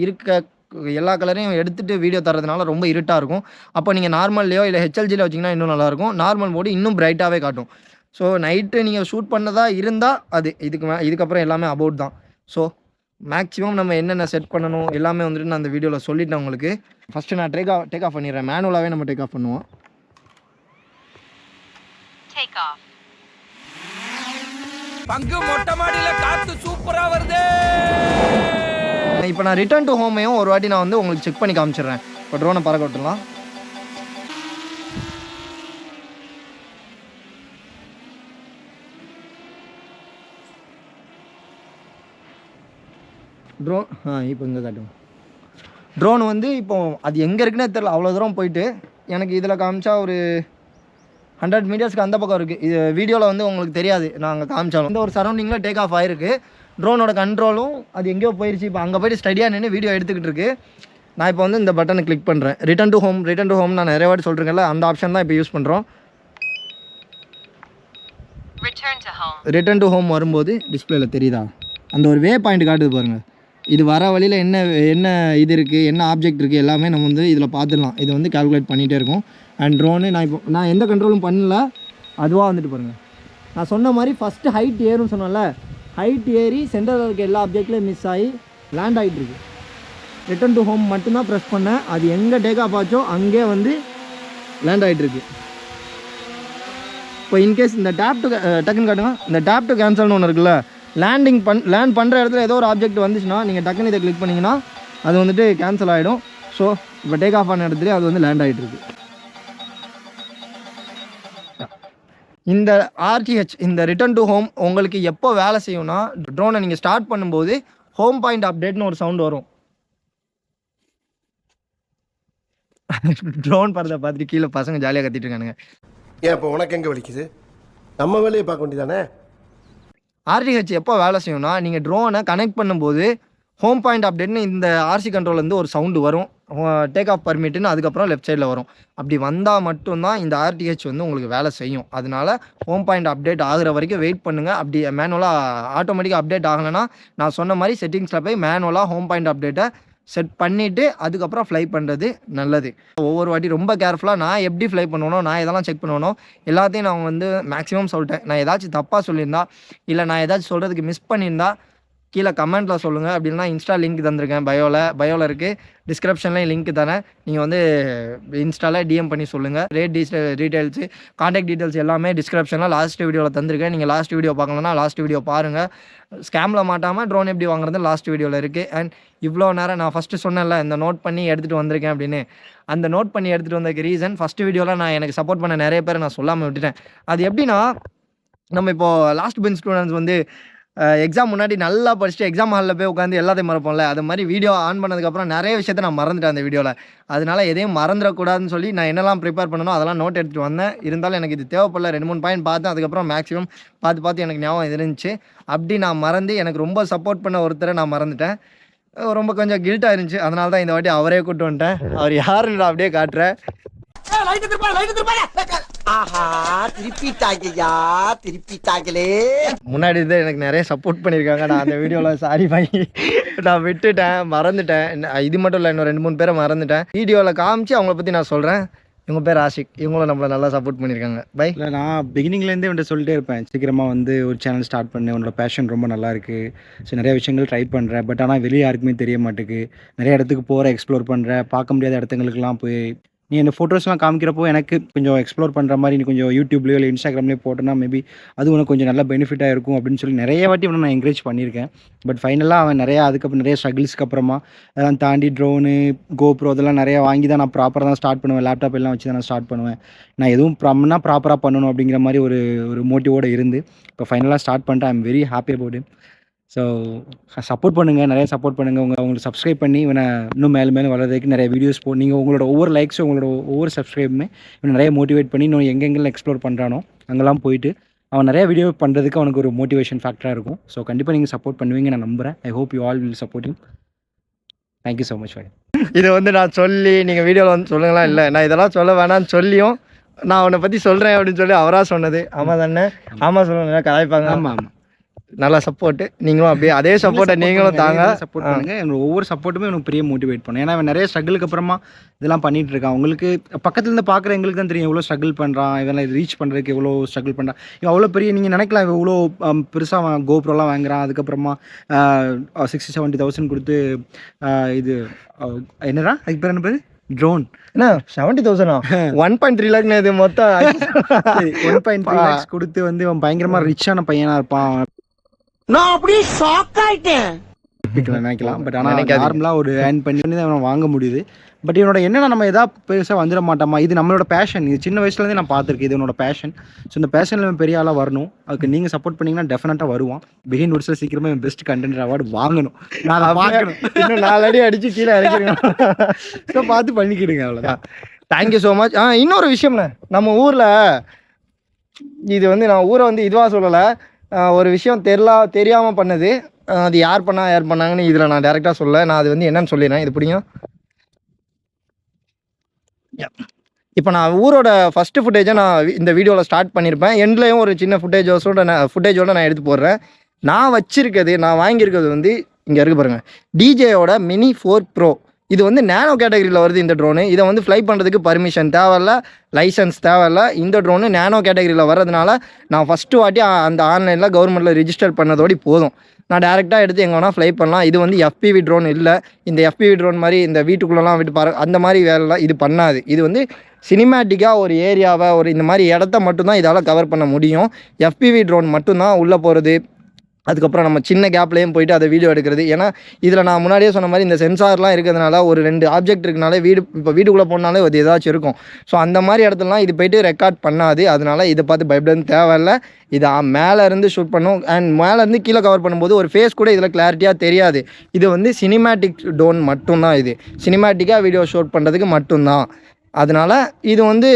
எல்லா கலரையும் எடுத்துகிட்டு வீடியோ தரதுனால ரொம்ப இருட்டாக இருக்கும். அப்போ நீங்கள் நார்மல்லையோ இல்லை ஹெச்எல்ஜியில் வச்சிங்கன்னா இன்னும் நல்லாயிருக்கும். நார்மல் மோடு இன்னும் பிரைட்டாகவே காட்டும். ஸோ நைட்டு நீங்கள் ஷூட் பண்ணதா இருந்தால் அது இதுக்கப்புறம் எல்லாமே அபவுட் தான். ஸோ மேக்ஸிமம் நம்ம என்னென்ன செட் பண்ணணும் எல்லாமே வந்துட்டு நான் அந்த வீடியோவில் சொல்லிட்டேன் உங்களுக்கு. ஃபஸ்ட்டு நான் டேக் ஆஃப் பண்ணிடுறேன். மேனுவலாகவே நம்ம டேக் ஆஃப் பண்ணுவோம். பங்கு மொட்டை மாடியில காத்து சூப்பரா வருது. இப்போ நான் ரிட்டர்ன் டு ஹோமையும் ஒரு வாட்டி நான் வந்து உங்களுக்கு செக் பண்ணி காமிச்சிடுறேன். இப்போ ட்ரோனை பறக்க விட்டுலாம். ட்ரோன் இப்போ இங்கே காட்டும். ட்ரோன் வந்து இப்போ அது எங்கே இருக்குன்னே தெரியல. அவ்வளோ தூரம் போயிட்டு எனக்கு இதில் காமிச்சா ஒரு 100 மீட்டர்ஸ்க்கு அந்த பக்கம் இருக்குது. இது வீடியோவில் வந்து உங்களுக்கு தெரியாது நாங்கள் காமிச்சாலும். இந்த ஒரு சரௌண்டிங்கில் டேக் ஆஃப் ஆகிருக்கு. ட்ரோனோட கண்ட்ரோலும் அது எங்கேயோ போயிடுச்சு. இப்போ அங்கே போய்ட்டு ஸ்டடியாக நின்று வீடியோ எடுத்துக்கிட்டு இருக்கு. நான் இப்போ வந்து இந்த பட்டனை கிளிக் பண்ணுறேன். ரிட்டர்ன் டு ஹோம் நான் நிறைய வாட்டி சொல்கிறேன்ல, அந்த ஆப்ஷன் தான் இப்போ யூஸ் பண்ணுறோம். ரிட்டர்ன் டு ஹோம் வரும்போது டிஸ்பிளேயில் தெரியுதா அந்த ஒரு வே பாயிண்ட் காட்டுது பாருங்கள். இது வர வழியில் என்ன இது இருக்குது, என்ன ஆப்ஜெக்ட் இருக்குது எல்லாமே நம்ம வந்து இதில் பார்த்துடலாம். இது வந்து கால்குலேட் பண்ணிகிட்டே இருக்கும். அண்ட் ட்ரோனு நான் எந்த கண்ட்ரோலும் பண்ணல, அதுவாக வந்துட்டு பாருங்கள். நான் சொன்ன மாதிரி ஃபஸ்ட்டு ஹைட் ஏறும்னு சொன்னேன்ல, ஹைட் ஏறி சென்டரில் இருக்க எல்லா ஆப்ஜெக்ட்லேயும் மிஸ் ஆகி லேண்ட் ஆகிட்டுருக்கு. ரிட்டர்ன் டு ஹோம் மட்டும்தான் ப்ரெஸ் பண்ணேன். அது எங்கே டேக் ஆஃப் ஆச்சோ அங்கே வந்து லேண்ட் ஆகிட்டுருக்கு. இப்போ இன்கேஸ் இந்த டக்குன்னு காட்டுங்க. இந்த டேப் டு கேன்சல்னு ஒன்று இருக்குல்ல, லேண்ட் பண்ணுற இடத்துல ஏதோ ஒரு ஆப்ஜெக்ட் வந்துச்சுன்னா நீங்கள் டக்குன்னு இதை கிளிக் பண்ணிங்கன்னா அது வந்துட்டு கேன்சல் ஆகிடும். ஸோ இப்போ டேக் ஆஃப் ஆன இடத்துல அது வந்து லேண்ட் ஆகிட்டுருக்கு. இந்த ஆர்டிஹெச் இந்த ரிட்டர்ன் டு ஹோம் உங்களுக்கு எப்போ வேலை செய்யும்னா, ட்ரோனை நீங்கள் ஸ்டார்ட் பண்ணும்போது ஹோம் பாயிண்ட் அப்டேட்னு ஒரு சவுண்ட் வரும். ட்ரோன் பறதை பார்த்துட்டு கீழே பசங்க ஜாலியாக கத்திட்டு இருக்கானுங்க. ஏன் இப்போ உனக்கு எங்கே வலிக்குது? நம்ம வேலையை பார்க்க வேண்டியதானே. ஆர்டிஹெச் எப்போ வேலை செய்யும்னா, நீங்கள் ட்ரோனை கனெக்ட் பண்ணும்போது ஹோம் பாயிண்ட் அப்டேட்னு இந்த ஆர்சி கண்ட்ரோல்லேருந்து ஒரு சவுண்டு வரும். டேக் ஆஃப் பர்மிட்டுன்னு அதுக்கப்புறம் லெஃப்ட் சைடில் வரும். அப்படி வந்தால் மட்டும்தான் இந்த ஆர்டிஹெச் வந்து உங்களுக்கு வேலை செய்யும். அதனால ஹோம் பாயிண்ட் அப்டேட் ஆகிற வரைக்கும் வெயிட் பண்ணுங்கள். அப்படி மேனுவலாக ஆட்டோமேட்டிக்காக அப்டேட் ஆகலைன்னா நான் சொன்ன மாதிரி செட்டிங்ஸில் போய் மேனுவலாக ஹோம் பாயிண்ட் அப்டேட்டை செட் பண்ணிவிட்டு அதுக்கப்புறம் ஃப்ளை பண்ணுறது நல்லது. ஒவ்வொரு வாட்டி ரொம்ப கேர்ஃபுல்லாக நான் எப்படி ஃப்ளை பண்ணணும், நான் இதெல்லாம் செக் பண்ணணும் எல்லாத்தையும் நான் வந்து மேக்ஸிமம் சொல்லிட்டேன். நான் ஏதாச்சும் தப்பாக சொல்லியிருந்தா இல்லை நான் ஏதாச்சும் சொல்கிறதுக்கு மிஸ் பண்ணியிருந்தா கீழே கமெண்ட்டில் சொல்லுங்கள். அப்படின்னா இன்ஸ்டா லிங்க் தந்திருக்கேன், பயோவில் இருக்குது, டிஸ்கிரிப்ஷன்லேயும் லிங்க் தரேன். நீங்கள் வந்து இன்ஸ்டாவில் டிஎம் பண்ணி சொல்லுங்கள். ரேட் டீட்டெயில்ஸு, கான்டாக்ட் டீட்டெயில்ஸ் எல்லாமே டிஸ்கிரிப்ஷனில் லாஸ்ட் வீடியோவில் தந்திருக்கேன். நீங்கள் லாஸ்ட் வீடியோ பார்க்கலன்னா லாஸ்ட் வீடியோ பாருங்கள். ஸ்கேமில் மாட்டாமல் ட்ரோன் எப்படி வாங்குறது லாஸ்ட் வீடியோவில் இருக்குது. அண்ட் இவ்வளோ நேரம் நான் ஃபஸ்ட்டு சொன்னேன்ல இந்த நோட் பண்ணி எடுத்துகிட்டு வந்திருக்கேன் அப்படின்னு, அந்த நோட் பண்ணி எடுத்துகிட்டு வந்ததுக்கு ரீசன் ஃபஸ்ட்டு வீடியோவில் நான் எனக்கு சப்போர்ட் பண்ண நிறைய பேர் நான் சொல்லாமல் விட்டுட்டேன். அது எப்படின்னா, நம்ம இப்போது லாஸ்ட் பெஞ்ச் ஸ்டூடெண்ட்ஸ் வந்து எக்ஸாம் முன்னாடி நல்லா படிச்சுட்டு எக்ஸாம் ஹாலில் போய் உட்காந்து எல்லாத்தையும் மறப்போம்ல, அது மாதிரி வீடியோ ஆன் பண்ணதுக்கப்புறம் நிறைய விஷயத்த நான் மறந்துட்டேன் அந்த வீடியோவில். அதனால எதையும் மறந்துடக்கூடாதுன்னு சொல்லி நான் என்னெல்லாம் ப்ரிப்பேர் பண்ணணும் அதெல்லாம் நோட் எடுத்துகிட்டு வந்தேன். இருந்தாலும் எனக்கு இது தேவைப்படல, 2-3 பாயிண்ட் பார்த்தேன். அதுக்கப்புறம் மேக்ஸிமம் பார்த்து எனக்கு ஞாபகம் இருந்துச்சு. அப்படி நான் மறந்து எனக்கு ரொம்ப சப்போர்ட் பண்ண ஒருத்தரை நான் மறந்துட்டேன். ரொம்ப கொஞ்சம் கில்ட்டாக இருந்துச்சு. அதனால தான் இந்த வாட்டி அவரே கூப்பிட்டு வந்துட்டேன். அவர் யாருன்னு நான் அப்படியே காட்டுறேன். முன்னாடி இருந்து எனக்கு நிறைய சப்போர்ட் பண்ணியிருக்காங்க. நான் அந்த வீடியோவில் சாரி வாங்கி நான் விட்டுட்டேன், மறந்துட்டேன். இது மட்டும் இல்லை, இன்னும் 2-3 பேரை மறந்துட்டேன். வீடியோவில் காமிச்சு அவங்கள பற்றி நான் சொல்கிறேன். இவங்க பேர் ஆஷிக். இவங்களும் நம்மளை நல்லா சப்போர்ட் பண்ணியிருக்காங்க. பை. இல்லை, நான் பிகினிங்லேருந்தே வந்துட்டு சொல்லிட்டே இருப்பேன், சீக்கிரமாக வந்து ஒரு சேனல் ஸ்டார்ட் பண்ணு, உன்னோட பேஷன் ரொம்ப நல்லா இருக்குது. ஸோ நிறைய விஷயங்கள் ட்ரை பண்ணுறேன். பட் ஆனால் வெளியே யாருக்குமே தெரிய மாட்டேங்குது. நிறைய இடத்துக்கு போகிற, எக்ஸ்ப்ளோர் பண்ணுற, பார்க்க முடியாத இடத்துங்களுக்குலாம் போய் நீ இந்த ஃபோட்டோஸ்லாம் காமிக்கிறப்போ எனக்கு கொஞ்சம் எக்ஸ்ப்ளோர் பண்ணுற மாதிரி நீ கொஞ்சம் யூடியூப்லேயோ இல்லை இன்ஸ்டாகிராம்லேயோ போட்டோன்னா மேபி அது உனக்கு கொஞ்சம் நல்ல பெனிஃபிட்டாக இருக்கும் அப்படின்னு சொல்லி நிறைய வாட்டி அவனை நான் என்கரேஜ் பண்ணியிருக்கேன். பட் ஃபைனலாக அவன் அதுக்கப்புறம் நிறைய ஸ்ட்ரகிள்ஸ்க்கு அப்புறமா அதெல்லாம் தாண்டி ட்ரோனு, கோப்ரோ அதெல்லாம் நிறைய வாங்கி தான் நான் ப்ராப்பராக தான் ஸ்டார்ட் பண்ணுவேன். லேப்டாப் எல்லாம் வச்சு தான் நான் ஸ்டார்ட் பண்ணுவேன். நான் எதுவும் ப்ராப்பராக பண்ணணும் அப்படிங்கிற மாதிரி ஒரு மோட்டிவோடு இருந்து இப்போ ஃபைனலாக ஸ்டார்ட் பண்ணிட்டு I am very happy about it. So support பண்ணுங்கள், நிறைய சப்போர்ட் பண்ணுங்கள். அவங்களுக்கு சப்ஸ்கிரைப் பண்ணி இவனை இன்னும் மேலே வளர்றதுக்கு நிறைய வீடியோஸ் நீங்கள் உங்களோட ஒவ்வொரு லைக்ஸும் உங்களோட ஒவ்வொரு சப்ஸ்கிரைபுமே இவனை நிறைய மோட்டிவேட் பண்ணி இன்னும் எங்கெங்கெல்லாம் எக்ஸ்ப்ளோர் பண்ணுறானோ அங்கெல்லாம் போயிட்டு அவன் நிறைய வீடியோ பண்ணுறதுக்கு அவனுக்கு ஒரு மோட்டிவேஷன் ஃபேக்டராக இருக்கும். ஸோ கண்டிப்பாக நீங்கள் சப்போர்ட் பண்ணுவீங்க நான் நம்புகிறேன். I hope you all will support you. Thank you so much. இதை வந்து நான் சொல்லி நீங்கள் வீடியோவில் வந்து சொல்லுங்களா? இல்லை, நான் இதெல்லாம் சொல்ல வேணான்னு சொல்லியும் நான் அவனை பற்றி சொல்கிறேன் அப்படின்னு சொல்லி அவராக சொன்னது. ஆமாம் தானே? ஆமாம் சொல்லுங்க, கலாய்ப்பாங்க. ஆமாம், நல்லா சப்போர்ட்டு. நீங்களும் அப்படியே அதே சப்போர்ட்டை நீங்களும் தாங்க. சப்போர்ட் பண்ணுங்க. என்னோட ஒவ்வொரு சப்போர்ட்டுமே எனக்கு பெரிய மோட்டிவேட் பண்ணும். ஏன்னா அவன் நிறைய ஸ்ட்ரகிளுக்கு அப்புறமா இதெல்லாம் பண்ணிட்டு இருக்கான். உங்களுக்கு பக்கத்துலேருந்து பார்க்குற எங்களுக்கு தான் தெரியும் எவ்வளோ ஸ்ட்ரகிள் பண்ணுறான், இதெல்லாம் ரீச் பண்ணுறதுக்கு எவ்வளோ ஸ்ட்ரகிள் பண்ணுறான். இவன் அவ்வளோ பெரிய நீங்கள் நினைக்கலாம் இவ்வளோ பெருசாக அவன் கோப்ரோலாம் வாங்குறான். அதுக்கப்புறமா 60-70,000 கொடுத்து இது என்னடா அதுக்கு பேர் என்ன பேர் ட்ரோன் என்ன 70,000 1.3 லேக் இது மொத்தம் 1.3 லேக்ஸ் கொடுத்து வந்து அவன் பயங்கரமாக ரிச்சான பையனாக இருப்பான். நான் அப்படியே ஷாக் ஆயிட்டேன். நினைக்கலாம். பட் ஆனால் நார்மலாக ஒரு ஏர்ன் பண்ணி தான் அவனை வாங்க முடியுது. பட் இவனோட என்னென்னா நம்ம எதாவது பெருசாக வந்துட மாட்டோமா, இது நம்மளோட பேஷன். இது சின்ன வயசுலேருந்தே நான் பார்த்துருக்கேன், இது என்னோட பேஷன். ஸோ இந்த பேஷனில் பெரிய ஆளாக வரணும். அதுக்கு நீங்கள் சப்போர்ட் பண்ணிங்கன்னா டெஃபினட்டாக வருவான். பிகின் வுட்ஸில் சீக்கிரமாக பெஸ்ட் கண்டென்ட் அவார்டு வாங்கணும். நான் அதை பார்க்கணும். இன்னும் 4 அடி அடித்து கீழே இறக்கிறேன். ஸோ பார்த்து பண்ணிக்கிடுங்க, அவ்வளோதான். Thank you so much. இன்னொரு விஷயம்ண்ணே, நம்ம ஊரில் இது வந்து நான் ஊரை வந்து இதுவாக சொல்லலை, ஒரு விஷயம் தெரியாமல் பண்ணது. அது யார் பண்ணாங்கன்னு இதில் நான் டேரெக்டாக சொல்ல. நான் அது வந்து என்னன்னு சொல்லிடுறேன். இது பிடிக்கும். இப்போ நான் ஊரோட ஃபஸ்ட்டு ஃபுட்டேஜை நான் இந்த வீடியோவில் ஸ்டார்ட் பண்ணியிருப்பேன். எண்ட்லேயும் ஒரு சின்ன ஃபுட்டேஜோட நான் எடுத்து போடுறேன். நான் வாங்கியிருக்கிறது வந்து இங்கே இருக்கு பாருங்கள், டிஜேயோட மினி 4 ப்ரோ. இது வந்து நேனோ கேட்டகரியில் வருது இந்த ட்ரோனு. இதை வந்து ஃப்ளை பண்ணுறதுக்கு பர்மிஷன் தேவையில்ல, லைசன்ஸ் தேவையில்ல. இந்த ட்ரோனு நேனோ கேட்டகரியில் வர்றதுனால நான் ஃபஸ்ட்டு வாட்டி அந்த ஆன்லைனில் கவர்மெண்ட்டில் ரிஜிஸ்டர் பண்ணதோடு போதும். நான் டேரெக்டாக எடுத்து எங்கே வேணால் ஃப்ளை பண்ணலாம். இது வந்து FPV ட்ரோன் இல்லை. இந்த FPV ட்ரோன் மாதிரி இந்த வீட்டுக்குள்ளெல்லாம் விட்டு அந்த மாதிரி வேலைலாம் இது பண்ணாது. இது வந்து சினிமேட்டிக்காக ஒரு ஏரியாவை இந்த மாதிரி இடத்த மட்டும்தான் இதால் கவர் பண்ண முடியும். FPV ட்ரோன் மட்டும்தான் உள்ளே போகிறது. அதுக்கப்புறம் நம்ம சின்ன கேப்லேயும் போயிட்டு அதை வீடியோ எடுக்கிறது. ஏன்னா இதில் நான் முன்னாடியே சொன்ன மாதிரி இந்த சென்சார்லாம் இருக்கிறதுனால ஒரு 2 ஆப்ஜெக்ட் இருக்கனால இப்போ வீட்டுக்குள்ளே போனாலே அது ஏதாச்சும் இருக்கும். ஸோ அந்த மாதிரி இடத்துலலாம் இது போய்ட்டு ரெக்கார்ட் பண்ணாது. அதனால் இதை பார்த்து பயப்படன்னு தேவையில்லை. இது மேலேருந்து ஷூட் பண்ணும். அண்ட் மேலேருந்து கீழே கவர் பண்ணும்போது ஒரு ஃபேஸ் கூட இதில் கிளாரிட்டியாக தெரியாது. இது வந்து சினிமேட்டிக் ட்ரோன் மட்டும்தான். இது சினிமேட்டிக்காக வீடியோ ஷூட் பண்ணுறதுக்கு மட்டும்தான். அதனால் இது வந்து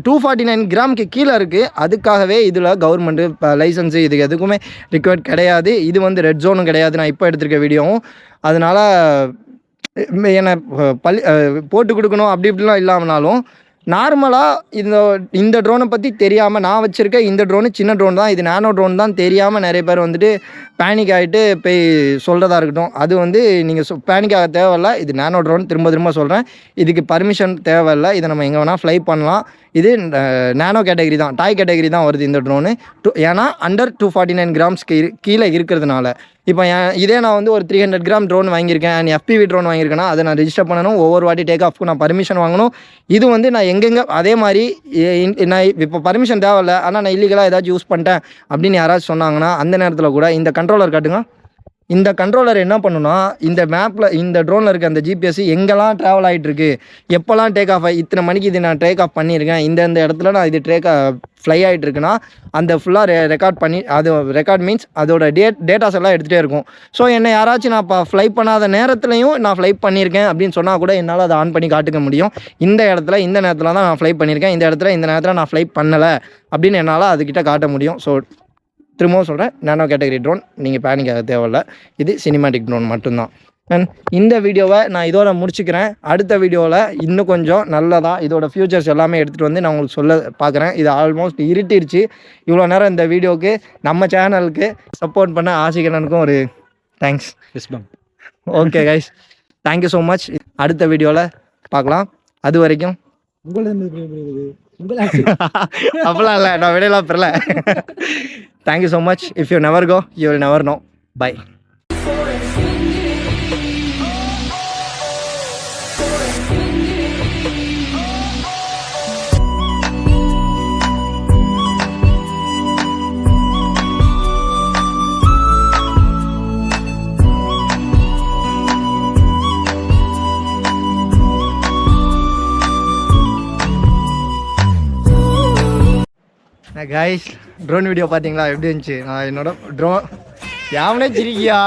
249 கிராமுக்கு கீழே இருக்குது. அதுக்காகவே இதில் கவர்மெண்ட்டு இப்போ லைசன்ஸு இதுக்கு எதுக்குமே ரிக்வயர்ட் கிடையாது. இது வந்து ரெட் ஜோனும் கிடையாது நான் இப்போ எடுத்திருக்க வீடியோவும். அதனால் என்னை போட்டு கொடுக்கணும் அப்படி இப்படிலாம் இல்லாமனாலும் நார்மலாக இந்த ட்ரோனை பற்றி தெரியாமல் நான் வச்சுருக்க இந்த ட்ரோனு சின்ன ட்ரோன் தான், இது நேனோ ட்ரோன் தான் தெரியாமல் நிறைய பேர் வந்துட்டு பேனிக் ஆகிட்டு போய் சொல்கிறதா இருக்கட்டும். அது வந்து நீங்கள் பேனிக் ஆக தேவையில்ல. இது நேனோ ட்ரோன், திரும்ப சொல்கிறேன். இதுக்கு பர்மிஷன் தேவையில்லை. இதை நம்ம எங்கே வேணால் ஃப்ளை பண்ணலாம். இது நேனோ கேட்டகரி தான், டாய் கேட்டகரி தான் வருது இந்த ட்ரோனு. ஏன்னா அண்டர் 249 கிராம்ஸ்க்கு கீழே இருக்கிறதுனால. இப்போ இதே நான் வந்து ஒரு 300 கிராம் ட்ரோன் வாங்கியிருக்கேன், அண்ட் FPV ட்ரோன் வாங்கியிருக்கேன்னா அதை நான் ரிஜிஸ்டர் பண்ணணும். ஒவ்வொரு வாட்டி டேக் ஆஃப்க்கு நான் பர்மிஷன் வாங்கணும். இது வந்து நான் எங்கெங்கே அதே மாதிரி நான் இப்போ பர்மிஷன் தேவையில்லை, ஆனால் நான் இல்லீகலாக ஏதாச்சும் யூஸ் பண்ணிட்டேன் அப்படின்னு யாராச்சும் சொன்னாங்கன்னா அந்த நேரத்தில் கூட இந்த கண்ட்ரோலர் காட்டுங்க. இந்த கண்ட்ரோலர் என்ன பண்ணுன்னா இந்த மேப்பில் இந்த ட்ரோனில் இருக்க அந்த ஜிபிஎஸ் எங்கெல்லாம் ட்ராவல் ஆகிட்டு இருக்கு, எப்போல்லாம் டேக் ஆஃப் இத்தனை மணிக்கு இது நான் டேக் ஆஃப் பண்ணியிருக்கேன், இந்த இடத்துல நான் இது ஃப்ளை ஆகிட்டு இருக்குன்னா அந்த ஃபுல்லாக ரெக்கார்ட் பண்ணி, அது ரெக்கார்ட் மீன்ஸ் அதோட டேட்டாஸ் எல்லாம் எடுத்துகிட்டே இருக்கும். ஸோ என்னை யாராச்சும் நான் இப்போ ஃப்ளை பண்ணாத நேரத்துலையும் நான் ஃப்ளை பண்ணியிருக்கேன் அப்படின்னு சொன்னால் கூட என்னால் அதை ஆன் பண்ணி காட்டுக்க முடியும். இந்த இடத்துல இந்த நேரத்தில் தான் நான் ஃப்ளை பண்ணியிருக்கேன், இந்த நேரத்தில் நான் ஃப்ளை பண்ணலை அப்படின்னு என்னால் அதுக்கிட்ட காட்ட முடியும். ஸோ திரும்பவும் சொல்கிறேன், நானோ கேட்டகரி ட்ரோன் நீங்கள் பேனிக் ஆக தேவையில்லை, இது சினிமேட்டிக் ட்ரோன் மட்டும்தான். அண்ட் இந்த வீடியோவை நான் இதோட முடிச்சுக்கிறேன். அடுத்த வீடியோவில் இன்னும் கொஞ்சம் நல்லதாக இதோட ஃபியூச்சர்ஸ் எல்லாமே எடுத்துகிட்டு வந்து நான் உங்களுக்கு சொல்ல பார்க்குறேன். இது ஆல்மோஸ்ட் இருட்டிருச்சு. இவ்வளோ நேரம் இந்த வீடியோவுக்கு நம்ம சேனலுக்கு சப்போர்ட் பண்ண ஆசிகரனுக்கும் ஒரு thanks. Okay guys, thank you so much. அடுத்த வீடியோவில் பார்க்கலாம். அது வரைக்கும் அப்படிலாம் இல்லை, நான் விடையெல்லாம் பெறல. Thank you so much. If you never go you will never know. Bye. Guys, drone video பார்த்தீங்களா எப்படி இருந்துச்சு? நான் என்னோட ட்ரோன் யாவனே சிரிக்கியா